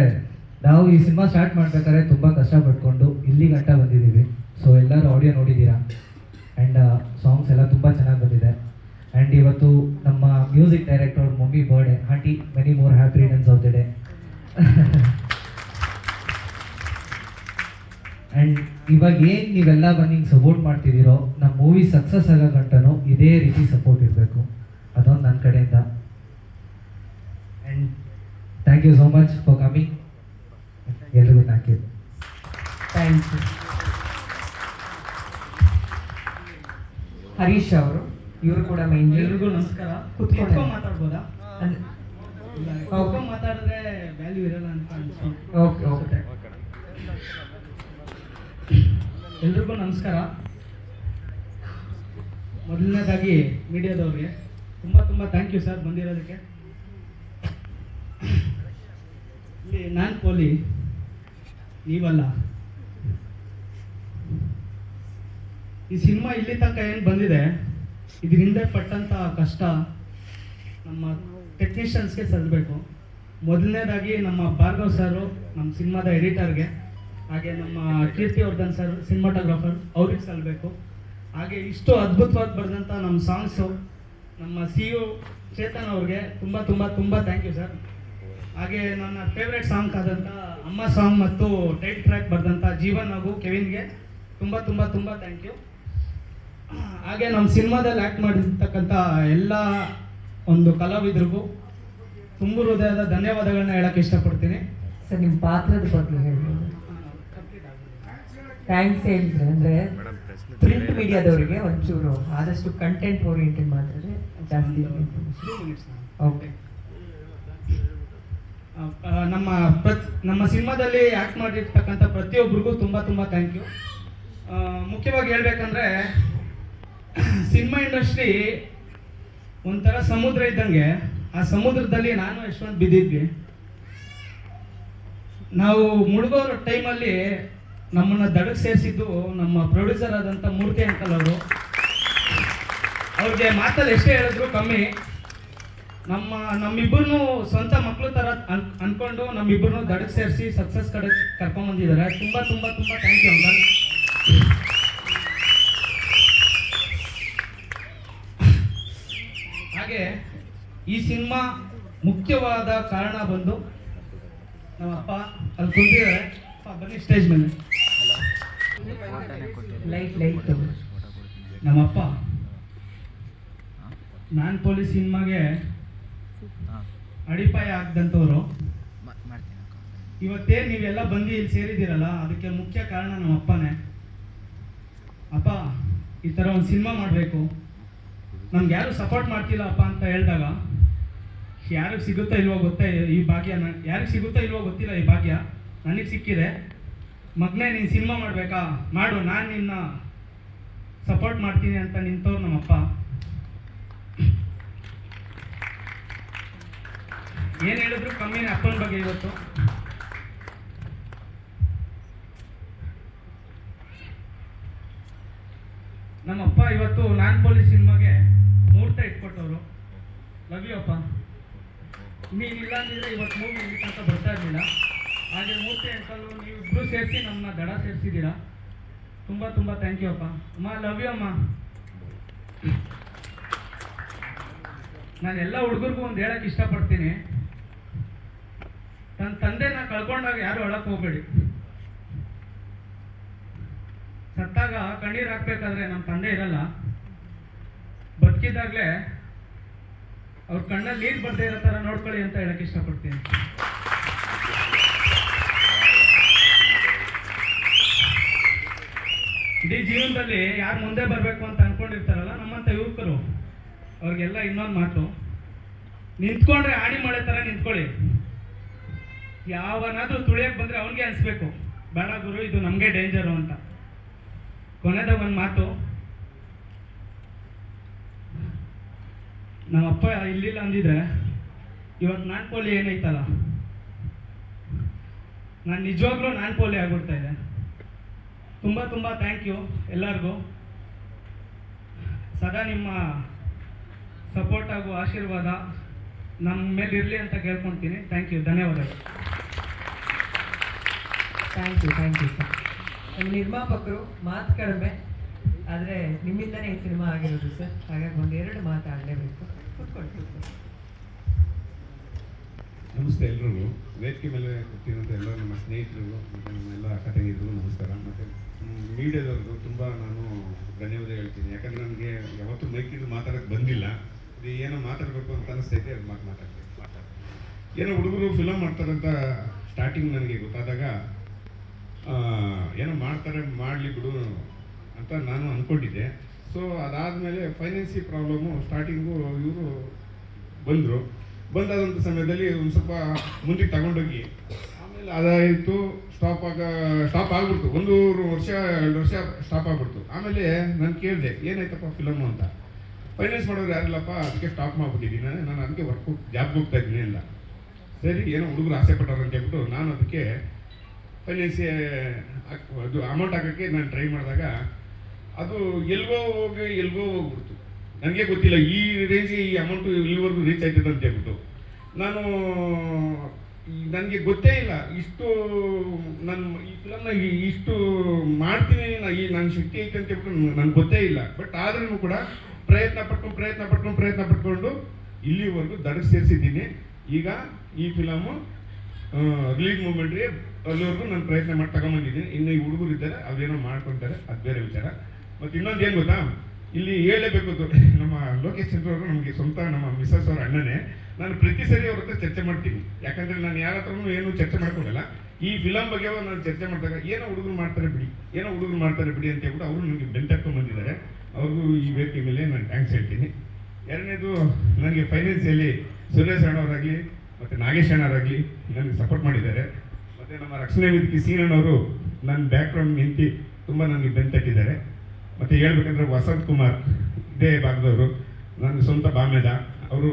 Speaker 14: ನಾವು ಈ ಸಿನಿಮಾ ಸ್ಟಾರ್ಟ್ ಮಾಡ್ಬೇಕಾದ್ರೆ ತುಂಬ ಕಷ್ಟಪಟ್ಕೊಂಡು ಇಲ್ಲಿ ಗಂಟ ಬಂದಿದ್ದೀವಿ. ಸೊ ಎಲ್ಲರೂ ಆಡಿಯೋ ನೋಡಿದ್ದೀರಾ ಆ್ಯಂಡ್ ಸಾಂಗ್ಸ್ ಎಲ್ಲ ತುಂಬ ಚೆನ್ನಾಗಿ ಬಂದಿದೆ. ಆ್ಯಂಡ್ ಇವತ್ತು ನಮ್ಮ music director mummy birthday. Aunty many more happy returns of the day. And ಇವಾಗ ಏನು ನೀವೆಲ್ಲ ಬಂದು ಹಿಂಗೆ ಸಪೋರ್ಟ್ ಮಾಡ್ತಿದ್ದೀರೋ, ನಮ್ಮ ಮೂವಿ ಸಕ್ಸಸ್ ಆಗೋ ಗಂಟನೂ ಇದೇ ರೀತಿ ಸಪೋರ್ಟ್ ಇರಬೇಕು. ಅದೊಂದು ನನ್ನ ಕಡೆಯಿಂದ. And thank you so much for coming. ಎಲ್ರಿಗೂ thank you.
Speaker 1: Thank you. Harish ಅವರು, ಇವರು ಕೂಡ ಮೈನ್.
Speaker 15: ಎಲ್ರಿಗೂ ನಮಸ್ಕಾರ. ಕುತ್ಕೊಂಡು ಮಾತಾಡ್ಬೋದಾ? ಕುತ್ಕೊಂಡು ಮಾತಾಡಿದ್ರೆ ವ್ಯಾಲ್ಯೂ ಇರಲ್ಲ ಅಂತ ಅನ್ಸುತ್ತೆ.
Speaker 1: ಓಕೆ.
Speaker 15: ಎಲ್ರಿಗೂ ನಮಸ್ಕಾರ. ಮೊದಲನೇದಾಗಿ ಮೀಡಿಯಾದವ್ರಿಗೆ ತುಂಬ ಥ್ಯಾಂಕ್ ಯು ಸರ್ ಬಂದಿರೋದಕ್ಕೆ. ಇಲ್ಲಿ ನಾನು ಪೋಲಿ, ನೀವಲ್ಲ. ಈ ಸಿನಿಮಾ ಇಲ್ಲಿ ತನಕ ಏನು ಬಂದಿದೆ, ಇದರಿಂದ ಪಟ್ಟಂಥ ಕಷ್ಟ ನಮ್ಮ ಟೆಕ್ನಿಷಿಯನ್ಸ್ಗೆ ಸಲ್ಲಬೇಕು. ಮೊದಲನೇದಾಗಿ ನಮ್ಮ ಭಾರ್ಗವ್ ಸರು, ನಮ್ಮ ಸಿನಿಮಾದ ಎಡಿಟರ್ಗೆ, ಹಾಗೆ ನಮ್ಮ ಕೀರ್ತಿವರ್ಧನ್ ಸರ್ ಸಿನಿಮಾಟೋಗ್ರಾಫರ್, ಅವ್ರಿಗೆ ಸಲ್ಲಬೇಕು. ಹಾಗೆ ಇಷ್ಟು ಅದ್ಭುತವಾಗಿ ಬರೆದಂಥ ನಮ್ಮ ಸಾಂಗ್ಸು ನಮ್ಮ CEO ಚೇತನ್ ಅವ್ರಿಗೆ ತುಂಬ ಥ್ಯಾಂಕ್ ಯು ಸರ್. ಹಾಗೆ ನನ್ನ ಫೇವ್ರೆಟ್ ಸಾಂಗ್ ಆದಂಥ ಅಮ್ಮ ಸಾಂಗ್ ಮತ್ತು ಟೈಟ್ ಟ್ರ್ಯಾಕ್ ಬರೆದಂಥ ಜೀವನ್ ಹಾಗೂ ಕೆವಿನ್ಗೆ ತುಂಬ ಥ್ಯಾಂಕ್ ಯು. ಹಾಗೆ ನಮ್ಮ ಸಿನಿಮಾದಲ್ಲಿ ಆ್ಯಕ್ಟ್ ಮಾಡಿರ್ತಕ್ಕಂಥ ಎಲ್ಲ ಒಂದು ಕಲಾವಿದರಿಗೂ ತುಂಬ ಹೃದಯದ ಧನ್ಯವಾದಗಳನ್ನ ಹೇಳಕ್ಕೆ ಇಷ್ಟಪಡ್ತೀನಿ
Speaker 1: ಸರ್. ನಿಮ್ಮ ಪಾತ್ರದ ಬಗ್ಗೆ ಹೇಳ್ಬೋದು. ಥ್ಯಾಂಕ್ಸ್ ಹೇಳಿದ್ರೆ ಅಂದರೆ ಪ್ರಿಂಟ್ ಮೀಡಿಯಾದವರಿಗೆ ಒಂಚೂರು ಆದಷ್ಟು ಕಂಟೆಂಟ್ ಓರಿಯೆಂಟೆಡ್ ಮಾಡಿದ್ರೆ ಜಾಸ್ತಿ. ಓಕೆ.
Speaker 15: ನಮ್ಮ ಸಿನಿಮಾದಲ್ಲಿ ಆ್ಯಕ್ಟ್ ಮಾಡಿರ್ತಕ್ಕಂಥ ಪ್ರತಿಯೊಬ್ಬರಿಗೂ ತುಂಬ ಥ್ಯಾಂಕ್ ಯು. ಮುಖ್ಯವಾಗಿ ಹೇಳ್ಬೇಕಂದ್ರೆ ಸಿನಿಮಾ ಇಂಡಸ್ಟ್ರಿ ಒಂಥರ ಸಮುದ್ರ ಇದ್ದಂಗೆ. ಆ ಸಮುದ್ರದಲ್ಲಿ ನಾನು ಯಶವಂತ್ ಬಿದ್ದಿದ್ವಿ. ನಾವು ಮುಳುಗೋರ ಟೈಮಲ್ಲಿ ನಮ್ಮನ್ನ ದಡಕ್ಕೆ ಸೇರಿಸಿದ್ದು ನಮ್ಮ ಪ್ರೊಡ್ಯೂಸರ್ ಆದಂಥ ಮೂರ್ತಿ ಅಂಕಲ್ ಅವರು. ಅವ್ರಿಗೆ ಮಾತಲ್ಲಿ ಎಷ್ಟೇ ಹೇಳಿದ್ರು ಕಮ್ಮಿ. ನಮ್ಮಿಬ್ಬರನ್ನು ಸ್ವಂತ ಮಕ್ಕಳು ಥರ ಅನ್ಕೊಂಡು ನಮ್ಮಿಬ್ಬರನ್ನು ದಡಕ್ಕೆ ಸೇರಿಸಿ ಸಕ್ಸಸ್ ಕಡೆ ಕರ್ಕೊಂಡ್ಬಂದಿದ್ದಾರೆ. ತುಂಬ ಥ್ಯಾಂಕ್ ಯು ಅಂಕಲ್. ಹಾಗೆ ಈ ಸಿನಿಮಾ ಮುಖ್ಯವಾದ ಕಾರಣ ಬಂದು ನಮ್ಮಪ್ಪ ಅಲ್ಲಿ ಕುಂತಿದ್ದಾರೆ. ಬನ್ನಿ ಸ್ಟೇಜ್ ಮೇಲೆ.
Speaker 1: ಲೈಟ್
Speaker 15: ನಮ್ಮಪ್ಪ ನಾನ್ ಪೊಲೀಸ್ ಸಿನಿಮಾಗೆ ಅಡಿಪಾಯ ಆಗ್ದಂಥವ್ರು. ಇವತ್ತೇನು ನೀವೆಲ್ಲ ಬಂದು ಇಲ್ಲಿ ಸೇರಿದ್ದೀರಲ್ಲ, ಅದಕ್ಕೆ ಮುಖ್ಯ ಕಾರಣ ನಮ್ಮಪ್ಪನೇ. ಅಪ್ಪ ಈ ಥರ ಒಂದು ಸಿನಿಮಾ ಮಾಡಬೇಕು, ನಮ್ಗೆ ಯಾರು ಸಪೋರ್ಟ್ ಮಾಡ್ತಿಲ್ಲ ಅಪ್ಪ ಅಂತ ಹೇಳಿದಾಗ, ಯಾರಿಗೆ ಸಿಗುತ್ತೋ ಇಲ್ವೋ ಗೊತ್ತೇ ಈ ಭಾಗ್ಯ, ಯಾರಿಗೆ ಸಿಗುತ್ತೋ ಇಲ್ವೋ ಗೊತ್ತಿಲ್ಲ ಈ ಭಾಗ್ಯ, ನನಗೆ ಸಿಕ್ಕಿದೆ. ಮಗನೇ ನೀನು ಸಿನಿಮಾ ಮಾಡಬೇಕಾ, ಮಾಡು, ನಾನು ನಿನ್ನ ಸಪೋರ್ಟ್ ಮಾಡ್ತೀನಿ ಅಂತ ನಿಂತವ್ರು ನಮ್ಮಪ್ಪ. ಏನು ಹೇಳಿದ್ರು ಕಮ್ಮಿನೇ ಅಪ್ಪನ ಬಗ್ಗೆ ಇವತ್ತು. ನಮ್ಮಪ್ಪ ಇವತ್ತು ನಾನ್ ಪೊಲೀಸ್ ಸಿನಿಮಾಗೆ ಮುಹೂರ್ತ ಇಟ್ಕೊಟ್ಟವರು. ಲವ್ ಯು ಅಪ್ಪ. ನೀನಿಲ್ಲ ಅಂದಿದ್ರೆ ಇವತ್ತು ಮೂವಿ ಇಲ್ಲಿ ತನಕ ಬರ್ತಾ ಇರಲಿಲ್ಲ. ಹಾಗೆ ಮೂರ್ತಿ ಅಂಕಲು ನೀವಿಬ್ರು ಸೇರಿಸಿ ನಮ್ಮನ್ನ ದಡ ಸೇರಿಸಿದ್ದೀರಾ. ತುಂಬ ಥ್ಯಾಂಕ್ ಯು ಅಪ್ಪ. ಅಮ್ಮ ಲವ್ ಯು ಅಮ್ಮ. ನಾನು ಎಲ್ಲ ಹುಡುಗರಿಗೂ ಒಂದು ಹೇಳಕ್ಕೆ ಇಷ್ಟಪಡ್ತೀನಿ, ನನ್ನ ತಂದೆನ ಕಳ್ಕೊಂಡಾಗ ಯಾರು ಅಳಕ್ಕೆ ಹೋಗ್ಬೇಡಿ. ಸತ್ತಾಗ ಕಣ್ಣೀರು ಹಾಕ್ಬೇಕಾದ್ರೆ ನಮ್ಮ ತಂದೆ ಇರಲ್ಲ, ಬದುಕಿದಾಗಲೇ ಅವ್ರ ಕಣ್ಣಲ್ಲಿ ನೀರು ಬರ್ದೇ ಇರೋ ಥರ ನೋಡ್ಕೊಳ್ಳಿ ಅಂತ ಹೇಳಕ್ಕೆ ಇಷ್ಟಪಡ್ತೀನಿ. ಇಡೀ ಜೀವನದಲ್ಲಿ ಯಾರು ಮುಂದೆ ಬರಬೇಕು ಅಂತ ಅನ್ಕೊಂಡಿರ್ತಾರಲ್ಲ ನಮ್ಮಂಥ ಯುವಕರು, ಅವ್ರಿಗೆಲ್ಲ ಇನ್ನೊಂದು ಮಾತು, ನಿಂತ್ಕೊಂಡ್ರೆ ಆಡಿ ಮಳೆ ಥರ ನಿಂತ್ಕೊಳ್ಳಿ. ಯಾವನಾದ್ರೂ ತುಳಿಯಕ್ಕೆ ಬಂದರೆ ಅವನಿಗೆ ಅನಿಸ್ಬೇಕು, ಬೇಡ ಗುರು ಇದು ನಮಗೆ ಡೇಂಜರು ಅಂತ. ಕೊನೆದಾಗ ಒಂದು ಮಾತು, ನಮ್ಮಪ್ಪ ಇಲ್ಲಿಲ್ಲ ಅಂದಿದ್ರೆ ಇವತ್ತು ನಾನು ಪೋಲಿ ಏನೈತಲ್ಲ, ನಾನು ನಿಜವಾಗ್ಲೂ ನಾನು ಪೋಲಿ ಆಗ್ಬಿಡ್ತಾ ಇದೆ. ತುಂಬ ತುಂಬ ಥ್ಯಾಂಕ್ ಯು ಎಲ್ಲರಿಗೂ. ಸದಾ ನಿಮ್ಮ ಸಪೋರ್ಟ್ ಹಾಗೂ ಆಶೀರ್ವಾದ ನಮ್ಮ ಮೇಲೆ ಇರಲಿ ಅಂತ ಕೇಳ್ಕೊತೀನಿ. ಥ್ಯಾಂಕ್ ಯು, ಧನ್ಯವಾದಗಳು.
Speaker 1: Thank you sir. ನಮ್ಮ ನಿರ್ಮಾಪಕರು ಮಾತು ಕಡಿಮೆ, ಆದರೆ ನಿಮ್ಮಿಂದನೇ ಈ ಸಿನಿಮಾ ಆಗಿರೋದು ಸರ್. ಹಾಗಾಗಿ ಒಂದೆರಡು ಮಾತಾಡಲೇಬೇಕು. ಕೂತ್ಕೊಂಡು.
Speaker 3: ನಮಸ್ತೆ ಎಲ್ರಿಗೂ. ವೇದಿಕೆ ಮೇಲೆ ಕೂತಿರೋಂಥ ಎಲ್ಲ ನಮ್ಮ ಸ್ನೇಹಿತರು ಮತ್ತು ನಮ್ಮೆಲ್ಲ ಅಕ್ಕ ತಂಗಿದ್ರು ನಮಸ್ಕಾರ. ಮತ್ತು ಮೀಡಿಯಾದವ್ರದ್ದು ತುಂಬ ನಾನು ಧನ್ಯವಾದ ಹೇಳ್ತೀನಿ. ಯಾಕಂದರೆ ನನಗೆ ಯಾವತ್ತೂ ಮೈಕಿದ್ದು ಮಾತಾಡೋಕ್ಕೆ ಬಂದಿಲ್ಲ. ಇದು ಏನೋ ಮಾತಾಡಬೇಕು ಅಂತ ಅನಿಸ್ತೈತೆ, ಅದು ಮಾತಾಡ್ತೀನಿ. ಏನೋ ಹುಡುಗರು ಫಿಲಮ್ ಮಾಡ್ತಾರಂತ ಸ್ಟಾರ್ಟಿಂಗ್ ನನಗೆ ಗೊತ್ತಾದಾಗ ಏನೋ ಮಾಡ್ತಾರೆ, ಮಾಡಲಿ ಬಿಡು ಅಂತ ನಾನು ಅಂದ್ಕೊಂಡಿದ್ದೆ. ಸೊ ಅದಾದಮೇಲೆ ಫೈನಾನ್ಸಿ ಪ್ರಾಬ್ಲಮ್ಮು ಸ್ಟಾರ್ಟಿಂಗು ಇವರು ಬಂದಾದಂಥ ಸಮಯದಲ್ಲಿ ಒಂದು ಸ್ವಲ್ಪ ಮುಂದಕ್ಕೆ ತಗೊಂಡೋಗಿ ಆಮೇಲೆ ಅದಾಯಿತು, ಸ್ಟಾಪ್ ಆಗಿಬಿಡ್ತು. 1 ವರ್ಷ 2 ವರ್ಷ ಸ್ಟಾಪ್ ಆಗಿಬಿಡ್ತು. ಆಮೇಲೆ ನಾನು ಕೇಳಿದೆ ಏನಾಯ್ತಪ್ಪ ಫಿಲಮ್ಮು ಅಂತ. ಫೈನಾನ್ಸ್ ಮಾಡೋರು ಯಾರಿಲ್ಲಪ್ಪ, ಅದಕ್ಕೆ ಸ್ಟಾಪ್ ಮಾಡಿಬಿಟ್ಟಿದ್ದೀನಿ, ನಾನು ಅದಕ್ಕೆ ಜಾಬ್ಗೆ ಹೋಗ್ತಾ ಇದ್ದೀನಿ ಅಂತ. ಸರಿ, ಏನೋ ಹುಡುಗರು ಆಸೆ ಪಟ್ಟವ್ರು ಅಂತ ಹೇಳ್ಬಿಟ್ಟು ನಾನು ಅದಕ್ಕೆ ಫೈನಾನ್ಸಿ ಅದು ಅಮೌಂಟ್ ಹಾಕೋಕ್ಕೆ ನಾನು ಟ್ರೈ ಮಾಡಿದಾಗ ಅದು ಎಲ್ಗೋ ಹೋಗ್ಬಿಡ್ತು. ನನಗೆ ಗೊತ್ತಿಲ್ಲ ಈ ರೇಂಜಿಗೆ ಈ ಅಮೌಂಟು ಇಲ್ಲಿವರೆಗೂ ರೀಚ್ ಆಯ್ತದೆ ಅಂತ ಹೇಳ್ಬಿಟ್ಟು. ನನಗೆ ಗೊತ್ತೇ ಇಲ್ಲ ಇಷ್ಟು ನಾನು ಈ ಫಿಲಮ್ನ ಇಷ್ಟು ಮಾಡ್ತೀನಿ, ನನ್ನ ಶಕ್ತಿ ಐತೆ ಅಂತ ಹೇಳ್ಬಿಟ್ಟು ನನಗೆ ಗೊತ್ತೇ ಇಲ್ಲ. ಬಟ್ ಆದ್ರೂ ಕೂಡ ಪ್ರಯತ್ನ ಪಟ್ಕೊಂಡು ಇಲ್ಲಿವರೆಗೂ ದಡಕ್ಕೆ ಸೇರಿಸಿದ್ದೀನಿ. ಈಗ ಈ ಫಿಲಮು ರಿಲೀಸ್ ಮೂಮೆಂಟ್ಗೆ ಅಲ್ಲಿವರೆಗೂ ನಾನು ಪ್ರಯತ್ನ ಮಾಡಿ ತಗೊಂಬಂದಿದ್ದೀನಿ. ಇನ್ನು ಈ ಹುಡುಗರು ಇದ್ದಾರೆ, ಅವೇನೋ ಮಾಡ್ಕೊತಾರೆ, ಅದು ಬೇರೆ ವಿಚಾರ. ಮತ್ತು ಇನ್ನೊಂದು ಏನು ಗೊತ್ತಾ, ಇಲ್ಲಿ ಹೇಳಲೇಬೇಕು, ನಮ್ಮ ಲೋಕೇಶ್ ಚಂದ್ರ ಅವರು ನಮಗೆ ಸ್ವಂತ ನಮ್ಮ ಮಿಸಸ್ ಅವ್ರ ಅಣ್ಣನೇ. ನಾನು ಪ್ರತಿ ಸರಿ ಅವ್ರ ಹತ್ರ ಚರ್ಚೆ ಮಾಡ್ತೀನಿ. ಯಾಕಂದರೆ ನಾನು ಯಾರ ಹತ್ರನೂ ಏನು ಚರ್ಚೆ ಮಾಡ್ಕೊಳ್ಳಲ್ಲ. ಈ ಫಿಲಮ್ ಬಗ್ಗೆ ನಾನು ಚರ್ಚೆ ಮಾಡಿದಾಗ ಏನೋ ಹುಡುಗರು ಮಾಡ್ತಾರೆ ಬಿಡಿ ಅಂತ ಹೇಳ್ಬಿಟ್ಟು ಅವರು ನನಗೆ ಬೆಂತಕ್ಕೊಂಡು ಬಂದಿದ್ದಾರೆ. ಅವ್ರಿಗೂ ಈ ವೇದಿಕೆ ಮೇಲೆ ನಾನು ಥ್ಯಾಂಕ್ಸ್ ಹೇಳ್ತೀನಿ. ಎರಡನೇದು, ನನಗೆ ಫೈನಾನ್ಸಿಯಲ್ಲಿ ಸುರೇಶ್ ಅಣ್ಣವರಾಗಲಿ ಮತ್ತು ನಾಗೇಶ್ ಅಣ್ಣವರಾಗಲಿ ನನಗೆ ಸಪೋರ್ಟ್ ಮಾಡಿದ್ದಾರೆ. ಮತ್ತು ನಮ್ಮ ರಕ್ಷಣೆ ವೇದಿಕೆ ಸೀನಣ್ಣವರು ನನ್ನ ಬ್ಯಾಕ್ಗ್ರೌಂಡ್ ನಿಂತು ತುಂಬ ನನಗೆ ಬೆಂತಟ್ಟಿದ್ದಾರೆ. ಮತ್ತು ಹೇಳ್ಬೇಕಂದ್ರೆ ವಸಂತ್ ಕುಮಾರ್ ಇದೇ ಭಾಗದವರು, ನನ್ನ ಸ್ವಂತ ಬಾಮ್ಯದ, ಅವರು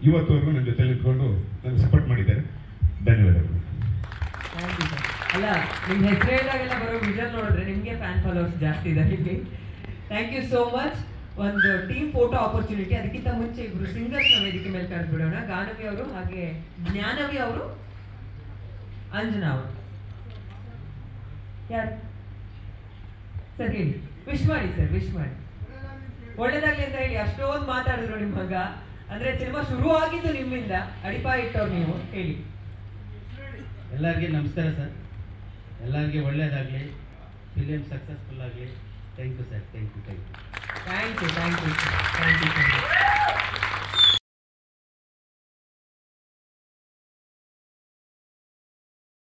Speaker 3: ಇವತ್ತುವರೆಗೂ ನನ್ನ ಜೊತೆ ನಿಂತ್ಕೊಂಡು ನನಗೆ ಸಪೋರ್ಟ್ ಮಾಡಿದ್ದಾರೆ. ಧನ್ಯವಾದಗಳು.
Speaker 1: Thank you sir. ಅಲ್ಲ, ನಿಮ್ಮ ಹೆಸರು ಹೇಳಿದಾಗೆಲ್ಲ ಬರೋ ವಿಜುವಲ್ ನೋಡಿದ್ರೆ ನಿಮಗೆ ಫ್ಯಾನ್ ಫಾಲೋವರ್ಸ್ ಜಾಸ್ತಿ ಇದ್ದಾರೆ ಇಲ್ಲಿ. Thank you so much. ಒಂದು ಟೀಮ್ ಫೋಟೋ ಆಪರ್ಚುನಿಟಿ. ಅದಕ್ಕಿಂತ ಮುಂಚೆ ಇಬ್ರು ಸಿಂಗರ್ಸ್ನ ವೇದಿಕೆ ಮೇಲೆ ಕರೆದ್ಬಿಡೋಣ. ಗಾನವಿ ಅವರು, ಹಾಗೆ ಜ್ಞಾನವಿ ಅವರು, ಅಂಜನಾ ಅವರು. ಯಾರು ಸರ್ ಹೇಳಿ? ವಿಶ್ ಮಾಡಿ ಸರ್, ವಿಶ್ ಮಾಡಿ. ಒಳ್ಳೇದಾಗ್ಲಿ ಅಂತ ಹೇಳಿ. ಅಷ್ಟೊಂದು ಮಾತಾಡಿದ್ರು ನಿಮ್ಮ ಮಗ. ಅಂದ್ರೆ ಸಿನಿಮಾ ಶುರು ಆಗಿದ್ದು ನಿಮ್ಮಿಂದ, ಅಡಿಪಾಯ ಇಟ್ಟವ್ರು ನೀವು. ಹೇಳಿ.
Speaker 16: ಎಲ್ಲರಿಗೆ ನಮಸ್ಕಾರ ಸರ್. ಎಲ್ಲರಿಗೆ ಒಳ್ಳೇದಾಗಲಿ, ಫಿಲಿಮ್ ಸಕ್ಸಸ್ಫುಲ್ ಆಗಲಿ. Thank you sir. Thank you.